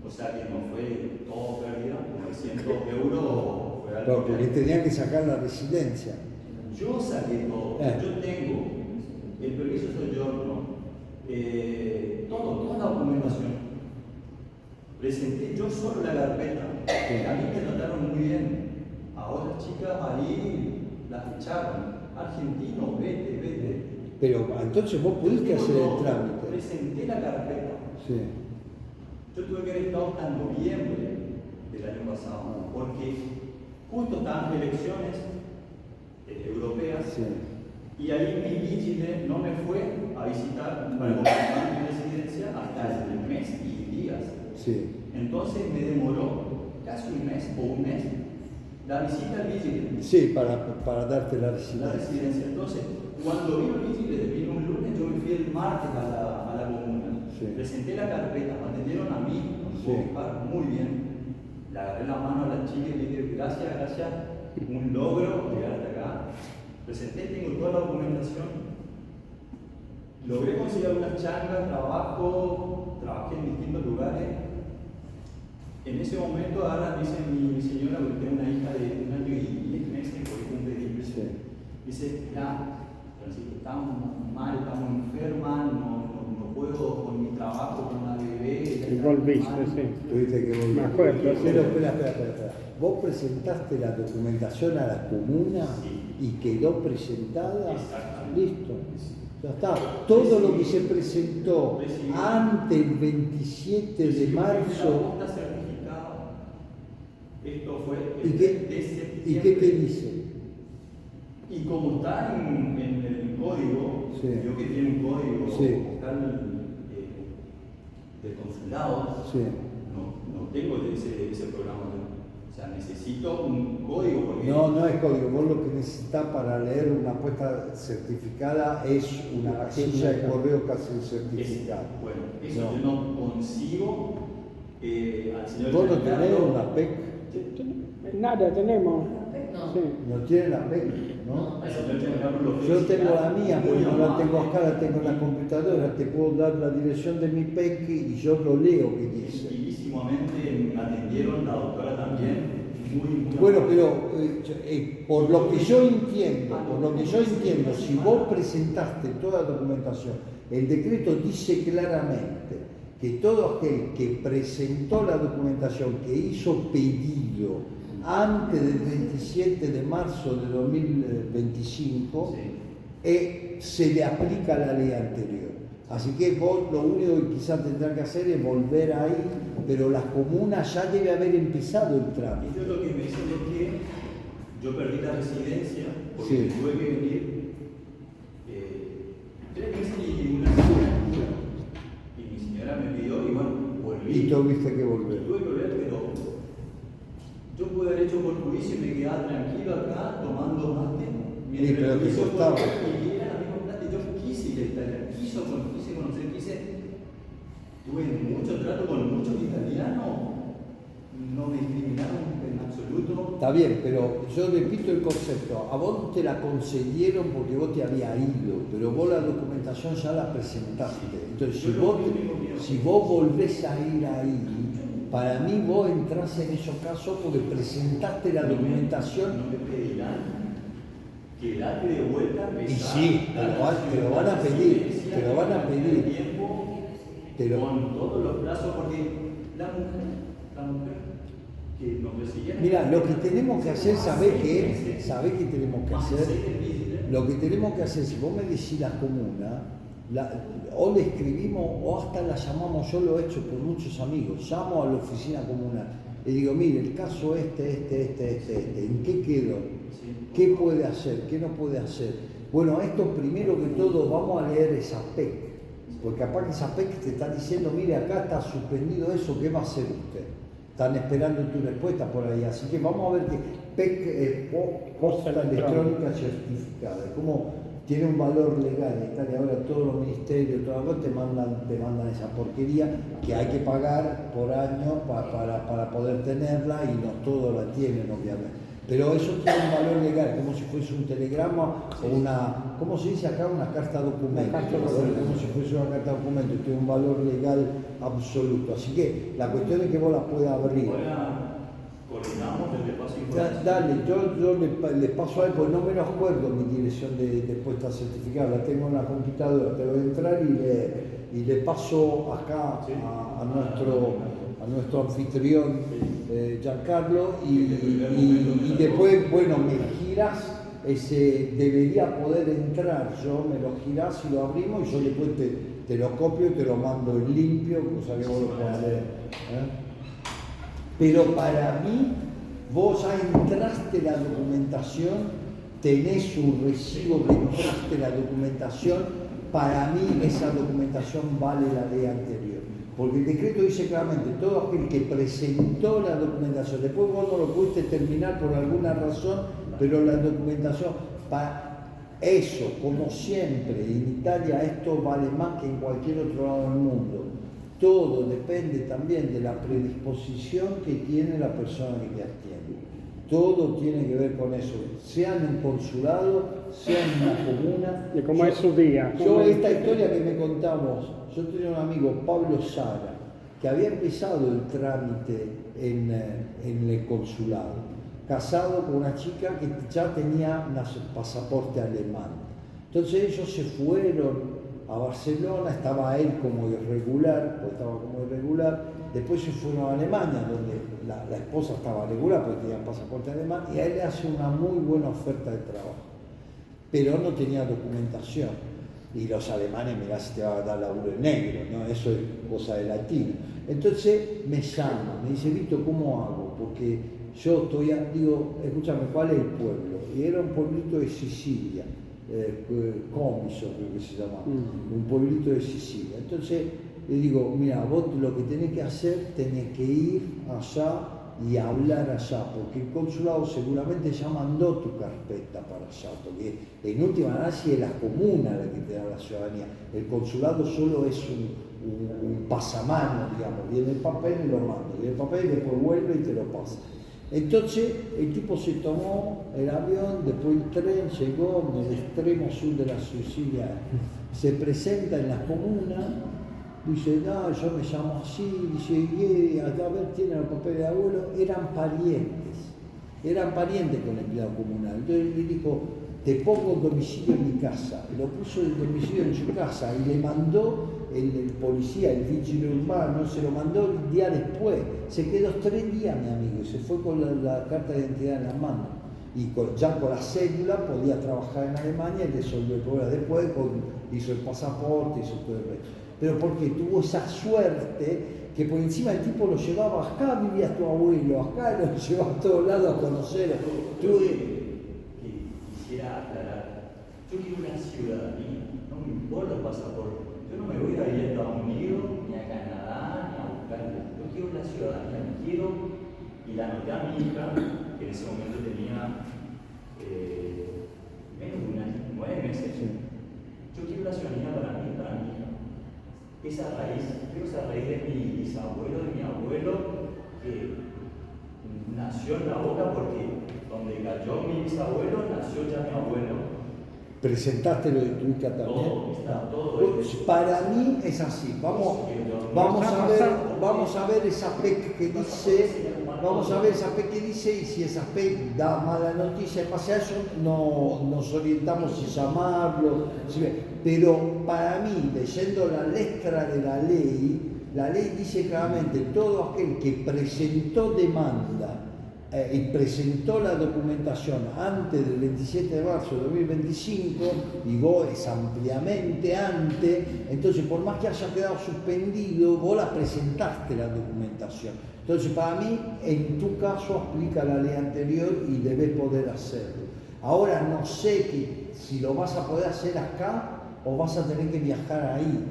o sea que no fue todo pérdida, 900 euros fue algo. Porque tenían que sacar la residencia. Yo saqué todo. Yo tengo el permiso de soyorno, toda la documentación. Presenté yo solo la carpeta. A mí me trataron muy bien. A otras chicas ahí las echaron. Argentino, vete. Pero entonces vos pudiste hacer el trámite. Presenté la carpeta. Sí. Yo tuve que haber estado hasta noviembre del año pasado, porque justo estaban elecciones europeas, Sí. y ahí mi vigile no me fue a visitar para confirmar mi residencia hasta el mes y días. Sí. Entonces me demoró casi un mes o un mes la visita al vigile. Sí, para darte la residencia. Entonces, cuando vino el vigile, vino un lunes, yo me fui el martes a la comuna. Sí. Presenté la carpeta, me atendieron a mí, muy bien. Le agarré la mano a la chica y le dije, gracias, un logro llegar hasta acá. Presenté, tengo toda la documentación. Logré conseguir algunas changas, trabajé en distintos lugares. En ese momento ahora dice mi señora, porque tengo una hija de 1 año y 10 meses, porque cumple 10 meses. Dice, mira, Francisco, estamos mal, estamos enfermas, no puedo con mi trabajo, con la bebé. Y volviste, sí. Tuviste que volver. Me acuerdo, sí. Pero espera. ¿Vos presentaste la documentación a la comuna y quedó presentada? Exactamente. Listo. Ya está. Todo lo que se presentó antes del 27 de marzo. Está certificado. Esto fue ¿Y el qué, 3 de septiembre. ¿Y qué te dice? Y como está en el código, Sí. yo que tiene un código Sí. postal del consulado, Sí. no tengo ese programa. O sea, necesito un código porque... No es código. Vos lo que necesitas para leer una apuesta certificada es una casilla de correo que hace el certificado. Bueno, eso yo no consigo al señor... ¿Vos no Giancarlo. tenés una PEC? Nada, tenemos. No. Sí. ¿No tiene la PEC? ¿No? Al señor Giancarlo lo Yo tengo la felicitaba, mía, muy pero no la amable. tengo acá, la tengo en la computadora. Te puedo dar la dirección de mi PEC y yo lo leo que dice. Gentilísimamente me atendieron, la doctora también, muy Bueno, amable. pero por lo que yo entiendo, si vos presentaste toda la documentación, el decreto dice claramente que todo aquel que presentó la documentación, que hizo pedido antes del 27 de marzo de 2025, se le aplica la ley anterior. Así que vos lo único que quizás tendrán que hacer es volver ahí, pero la comuna ya debe haber empezado el trámite. Yo lo que me dicen es que yo perdí la residencia porque Sí. tuve que venir 3 meses y una semana. Y mi señora me pidió y bueno, volví. Y tuviste que volver. Tuve que volver, pero yo pude haber hecho por juicio y me quedaba tranquilo acá tomando mate. Sí, pero te hizo costaba. y era la misma plata y yo quise ir a Italia, quise conocer, tuve mucho trato con muchos italianos, no me discriminaron en absoluto. Está bien, pero yo repito el concepto. A vos te la concedieron porque vos te habías ido, pero vos la documentación ya la presentaste. Entonces, si vos volvés a ir ahí, para mí vos entrás en esos casos porque presentaste la documentación. No me pedirán que date de vuelta Y sí, te lo van a pedir, te lo van a pedir. Con todos los plazos, porque la mujer que nos recibía... Mira, lo que tenemos que hacer, ¿sabés qué? ¿Sabés qué tenemos que hacer? Lo que tenemos que hacer, si vos me decís la comuna, o le escribimos o hasta la llamamos, yo lo he hecho por muchos amigos, llamo a la oficina comunal, le digo, mire, el caso ¿en qué quedó? ¿Qué puede hacer? ¿Qué no puede hacer? Bueno, esto primero que todo, vamos a leer esa PEC. Porque capaz que esa PEC te está diciendo, mire, acá está suspendido eso, ¿qué va a hacer usted? Están esperando tu respuesta por ahí. Así que vamos a ver que PEC, posta electrónica certificada, como tiene un valor legal en Italia. Ahora todos los ministerios, todas las cosas te mandan esa porquería que hay que pagar por año para poder tenerla y no todos la tienen, obviamente. Pero eso tiene un valor legal, como si fuese un telegrama o una, ¿cómo se dice acá? Una carta documento. Como si fuese una carta documento, tiene un valor legal absoluto. Así que la cuestión es que vos la puedas abrir. Ahora coordinamos desde paso información. Dale, yo le paso a él, pues no me lo acuerdo mi dirección de puesta certificada, la tengo en la computadora, te voy a entrar y le paso acá a nuestro anfitrión Giancarlo y después, bueno, me giras, debería poder entrar, yo me lo girás y lo abrimos y yo después te lo copio y te lo mando en limpio, cosa que vos lo puedas leer. Pero para mí, vos ya entraste la documentación, tenés un recibo que entraste la documentación, para mí esa documentación vale la ley anterior. Porque el decreto dice claramente, todo aquel que presentó la documentación, después vos no lo pudiste terminar por alguna razón, pero la documentación, para eso, como siempre, en Italia esto vale más que en cualquier otro lado del mundo. Todo depende también de la predisposición que tiene la persona que te atiende. todo tiene que ver con eso, sea en un consulado, sea en una comuna. ¿Y cómo es su día? Yo esta historia que me contamos, yo tenía un amigo, Pablo Sara, que había empezado el trámite en el consulado, casado con una chica que ya tenía un pasaporte alemán. Entonces ellos se fueron a Barcelona, estaba él como irregular, después se fueron a Alemania, donde la esposa estaba regular porque tenía pasaporte alemán, y a él le hace una muy buena oferta de trabajo, pero no tenía documentación. Y los alemanes, mirá si te va a dar laburo en negro, ¿no? Eso es cosa de latino. Entonces me llama, me dice, Vito, ¿cómo hago? Porque yo digo, escúchame, ¿cuál es el pueblo? Y era un pueblito de Sicilia, Comiso creo que se llamaba, un pueblito de Sicilia. Entonces le digo, mira, vos lo que tenés que hacer, tenés que ir allá y hablar allá, porque el consulado seguramente ya mandó tu carpeta para allá, porque en última análisis es la comuna la que te da la ciudadanía. El consulado solo es un pasamano, digamos, viene el papel y lo manda, viene el papel y después vuelve y te lo pasa. Entonces el tipo se tomó el avión, después el tren, llegó en el extremo sur de la Sicilia, se presenta en la comuna, dice, no, yo me llamo así, dice, a ver, tienen los papeles de abuelo, eran parientes con el empleado comunal. Entonces le dijo, te pongo el domicilio en mi casa, lo puso el domicilio en su casa y le mandó el policía, el vigile urbano, se lo mandó el día después. Se quedó 3 días, mi amigo, y se fue con la carta de identidad en la mano. Y ya con la cédula podía trabajar en Alemania y resolvió el problema. Después hizo el pasaporte, hizo todo el resto. Pero porque tuvo esa suerte que por encima el tipo lo llevaba, acá vivía tu abuelo, acá lo llevaba a todos lados a conocer. Quisiera aclarar, yo quiero una ciudadanía, no me importa el pasaporte. Yo no me voy a ir a Estados Unidos, ni a Canadá, ni a buscar. Yo quiero la ciudadanía, y la anoté a mi hija, que en ese momento tenía menos de 1 año, 9 meses. Yo quiero la ciudadanía para mí, para mi hija. Esa raíz de mi bisabuelo, de mi abuelo, que nació en la boca porque donde cayó mi bisabuelo, nació ya mi abuelo. ¿Presentaste lo de tu hija también? Todo, está todo. Para mí es así. Vamos a ver esa PEC que dice, y si esa PEC da mala noticia, en base a eso nos orientamos si llamarlo. Pero para mí, leyendo la letra de la ley dice claramente, todo aquel que presentó demanda y presentó la documentación antes del 27 de marzo de 2025, digo, es ampliamente antes, entonces por más que haya quedado suspendido, vos la presentaste la documentación. Entonces para mí, en tu caso, aplica la ley anterior y debes poder hacerlo. Ahora no sé si lo vas a poder hacer acá o vas a tener que viajar ahí,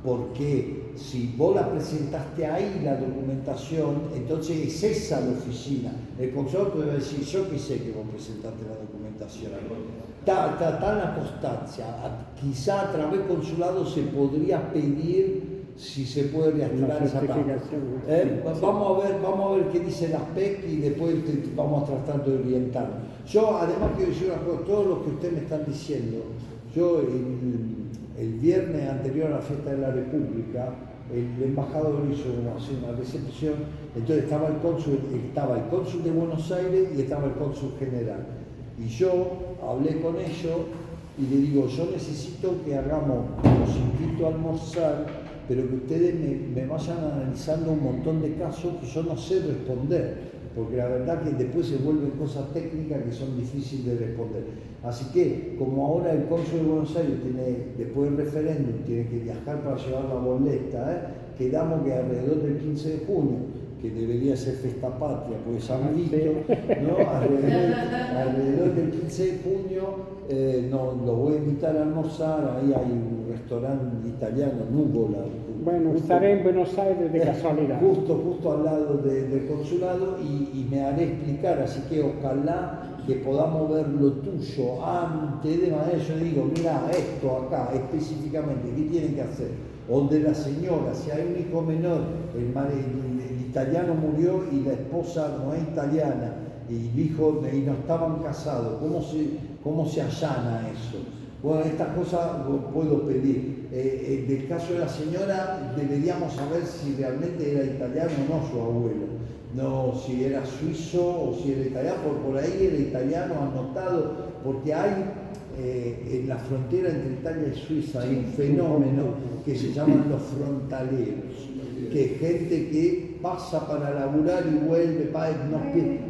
porque si vos la presentaste ahí la documentación, entonces es esa la oficina. El consulado te debe decir, yo que sé que vos presentaste la documentación. Está en la constancia. Quizá a través del consulado se podría pedir si se puede reactivar esa parte. Vamos a ver qué dice la PEC y después vamos a tratar de orientarlo. Yo además quiero decir una cosa, todo lo que ustedes me están diciendo, yo el viernes anterior a la fiesta de la República, el embajador hizo una recepción, entonces estaba el cónsul de Buenos Aires y estaba el cónsul general. Y yo hablé con ellos y le digo, yo necesito que hagamos, los invito a almorzar, pero que ustedes me vayan analizando un montón de casos que yo no sé responder, porque la verdad que después se vuelven cosas técnicas que son difíciles de responder. Así que, como ahora el cónsul de Buenos Aires después del referéndum, tiene que viajar para llevar la boleta, quedamos que alrededor del 15 de junio, que debería ser festa patria, pues San Vito, ¿no? alrededor del 15 de junio, lo voy a invitar a almorzar, ahí hay un restaurante italiano, Nuvola. Bueno, estaré en Buenos Aires de casualidad. Justo al lado del consulado y me haré explicar, así que ojalá que podamos ver lo tuyo antes, de manera yo digo, mira, esto acá específicamente, ¿qué tienen que hacer? O de la señora, si hay un hijo menor, el italiano murió y la esposa no es italiana, y dijo, y no estaban casados, ¿cómo se allana eso? Bueno, estas cosas puedo pedir. Del caso de la señora, deberíamos saber si realmente era italiano o no su abuelo. No, si era suizo o si era italiano, por ahí era italiano anotado, porque hay en la frontera entre Italia y Suiza hay un fenómeno que se llaman los frontaleros, que es gente que pasa para laburar y vuelve,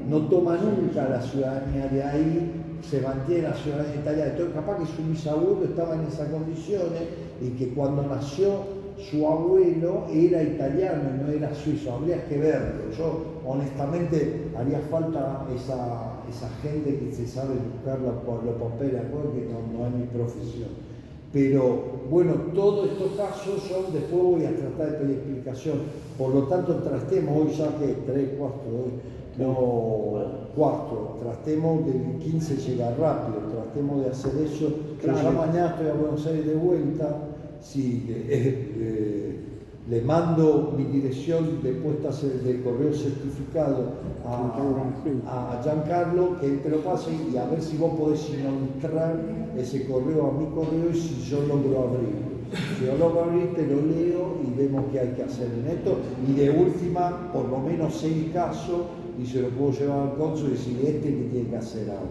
no toma nunca la ciudadanía de ahí, se mantiene la ciudadanía italiana. Entonces capaz que su bisabuelo estaba en esas condiciones y que cuando nació su abuelo era italiano y no era suizo. Habría que verlo. Yo honestamente haría falta esa gente que se sabe buscar los papeles, que no es mi profesión. Pero bueno, todos estos casos son, después voy a tratar de pedir explicación. Por lo tanto, tratemos hoy ya que 3, 4, tratemos del 15 llegar rápido, tratemos de hacer eso. Claro. Yo ya mañana estoy a Buenos Aires de vuelta, si le mando mi dirección de puestas de correo certificado a Giancarlo, que él te lo pase y a ver si vos podés entrar ese correo a mi correo y si yo logro abrirlo. Si yo logro abrir, te lo leo y vemos qué hay que hacer en esto. Y de última, por lo menos 6 casos y se lo puedo llevar al cónsul y decir que tiene que hacer ahora.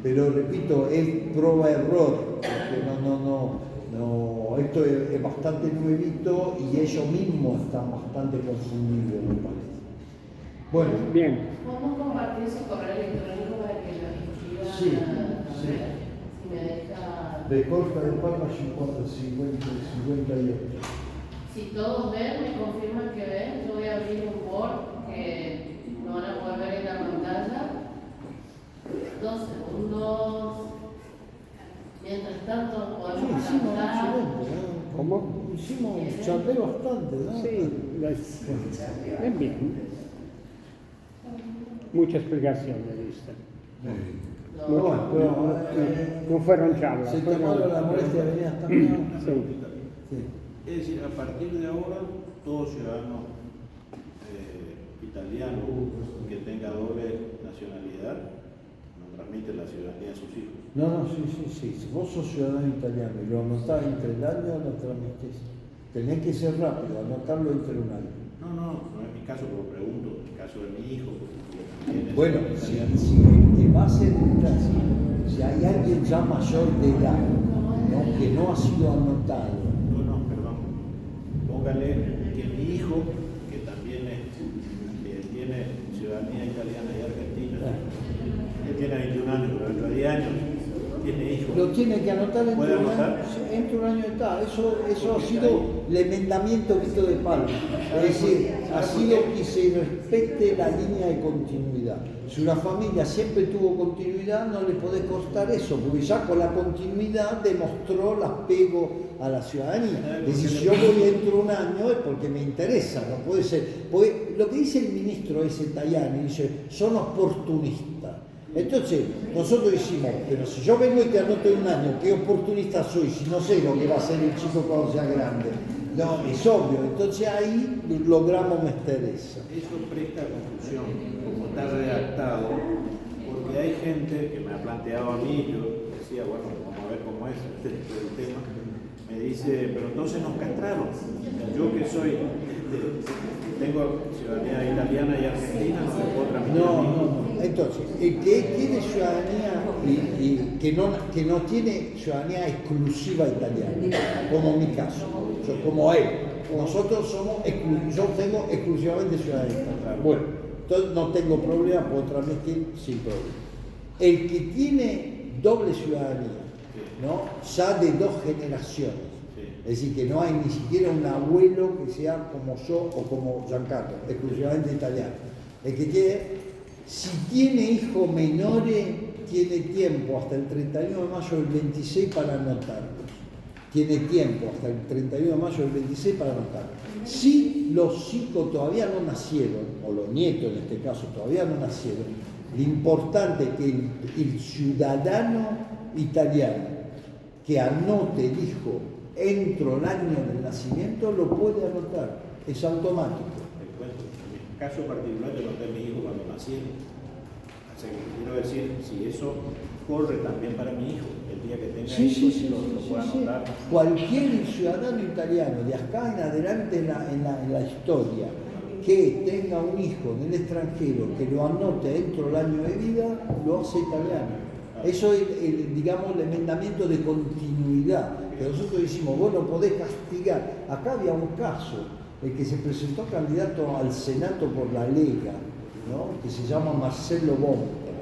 Pero repito, es prueba-error, porque no, esto es bastante nuevito y ellos mismos están bastante confundidos, me parece. Bueno, bien. ¿Podemos compartir su correo electrónico para que lo escriban? Sí. Si me deja. De Corta de Palma 58. Si todos ven, me confirman que ven, yo voy a abrir un Word que no van a poder ver en la pantalla. 2 segundos. Mientras tanto podemos cantar. ¿Cómo? Charlé bastante, ¿no? Sí, bien. Mucha explicación le diste. No fueron charlas. Se tomaron la molestia de venir hasta acá. Sí. Es decir, a partir de ahora, todo ciudadano italiano que tenga doble nacionalidad no transmite la ciudadanía a sus hijos. No, sí. Si vos sos ciudadano italiano y lo anotás entre el año, lo transmitís. Tenés que ser rápido, anotarlo entre un año. No es mi caso, pero pregunto, el caso de mi hijo. Bueno, si va a ser si hay alguien ya mayor de edad, ¿no? Que no ha sido anotado. Perdón. Póngale que mi hijo, que también tiene ciudadanía italiana y argentina, él tiene 21 años, pero dentro de 10 años tiene hijos. Lo tiene que anotar ¿Puede anotar? entre un año de edad. Eso ha sido el enmendamiento Vito de Palma. Es decir, ha sido que se respete la línea de continuidad. Si una familia siempre tuvo continuidad, no le podés costar eso, porque ya con la continuidad demostró el apego a la ciudadanía. Es decir, si yo voy dentro de un año es porque me interesa, no puede ser. Porque lo que dice el ministro ese Tajani, dice, son oportunistas. Entonces, nosotros decimos, pero si yo vengo y te anoto en un año, ¿qué oportunista soy? Si no sé lo que va a hacer el chico cuando sea grande. No, es obvio. Entonces ahí logramos meter eso. Eso presta confusión, como está redactado, porque hay gente que me ha planteado a mí, yo decía, bueno, vamos a ver cómo es el tema, me dice, pero entonces nos castraron. Yo que soy, tengo ciudadanía italiana y argentina, no me puedo tramitar. No. Entonces, el que tiene ciudadanía y que no tiene ciudadanía exclusiva italiana, como mi caso, como él, nosotros yo tengo exclusivamente ciudadanía italiana. Bueno, entonces no tengo problema, puedo transmitir sin problema. El que tiene doble ciudadanía, ¿no? Ya de 2 generaciones, es decir, que no hay ni siquiera un abuelo que sea como yo o como Giancarlo, exclusivamente italiano. El que si tiene hijos menores, tiene tiempo hasta el 31 de mayo del 26 para anotarlos. Tiene tiempo hasta el 31 de mayo del 26 para anotarlos. Si los hijos todavía no nacieron, o los nietos en este caso todavía no nacieron, lo importante es que el ciudadano italiano que anote el hijo entro el año del nacimiento lo puede anotar, es automático. En mi caso particular, yo anoté a mi hijo cuando nacieron. quiero decir, si eso corre también para mi hijo, el día que tenga Sí, hijos, sí, lo sí, pueda sí. anotar. Cualquier ciudadano italiano de acá en adelante en la historia que tenga un hijo en el extranjero que lo anote dentro del año de vida, lo hace italiano. Eso es, digamos, el enmendamiento de continuidad, que nosotros decimos, vos no podés castigar. Acá había un caso, el que se presentó candidato al Senato por la Lega, ¿no? Que se llama Marcello Bompra,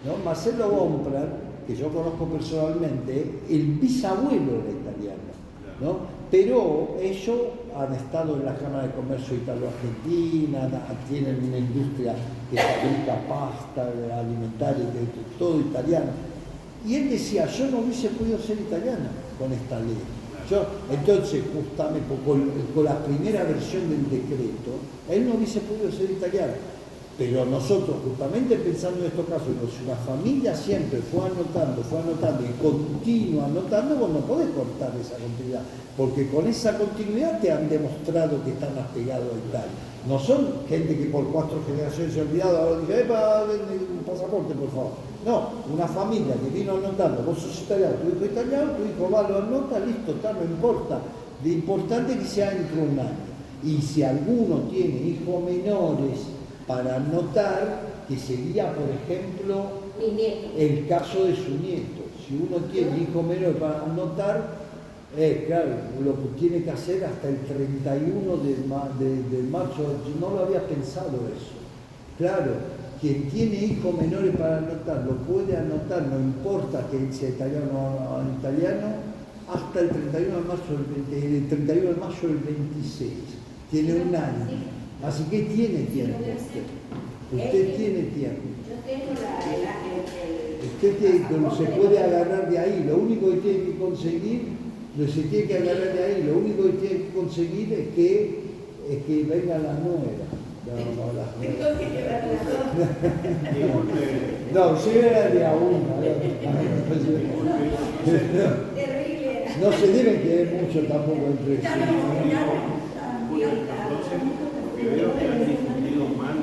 ¿no? Marcello Bompra, que yo conozco personalmente, el bisabuelo era italiano, ¿no? Pero ellos han estado en la Cámara de Comercio Italo-Argentina, tienen una industria que fabrica pasta alimentaria, todo italiano. Y él decía, yo no hubiese podido ser italiano con esta ley. Entonces, justamente con la primera versión del decreto, él no hubiese podido ser italiano. Pero nosotros, justamente pensando en estos casos, si una familia siempre fue anotando y continúa anotando, vos no podés cortar esa continuidad, porque con esa continuidad te han demostrado que están apegados a Italia. No son gente que por 4 generaciones se ha olvidado, ahora dice, un pasaporte, por favor. No, una familia que vino anotando, vos sos italiano, tu hijo italiano, tu hijo va, lo anota, listo, está, no importa. Lo importante es que sea dentro de un año. Y si alguno tiene hijos menores para anotar, que sería, por ejemplo, el caso de su nieto. Si uno tiene hijos menores para anotar, claro, lo que tiene que hacer hasta el 31 de marzo, yo no lo había pensado eso. Claro, quien tiene hijos menores para anotar, lo puede anotar, no importa que sea italiano o no italiano, hasta el 31 de mayo del 26. Tiene un año. Así que tiene tiempo usted tiene tiempo. Yo tengo Usted se puede agarrar de ahí, lo único que tiene que conseguir, se tiene que agarrar de ahí, lo único que tiene que conseguir es que venga la nuera. No, si era de a una. No se deben querer mucho tampoco entre sí. Entonces, lo que veo que han difundido mal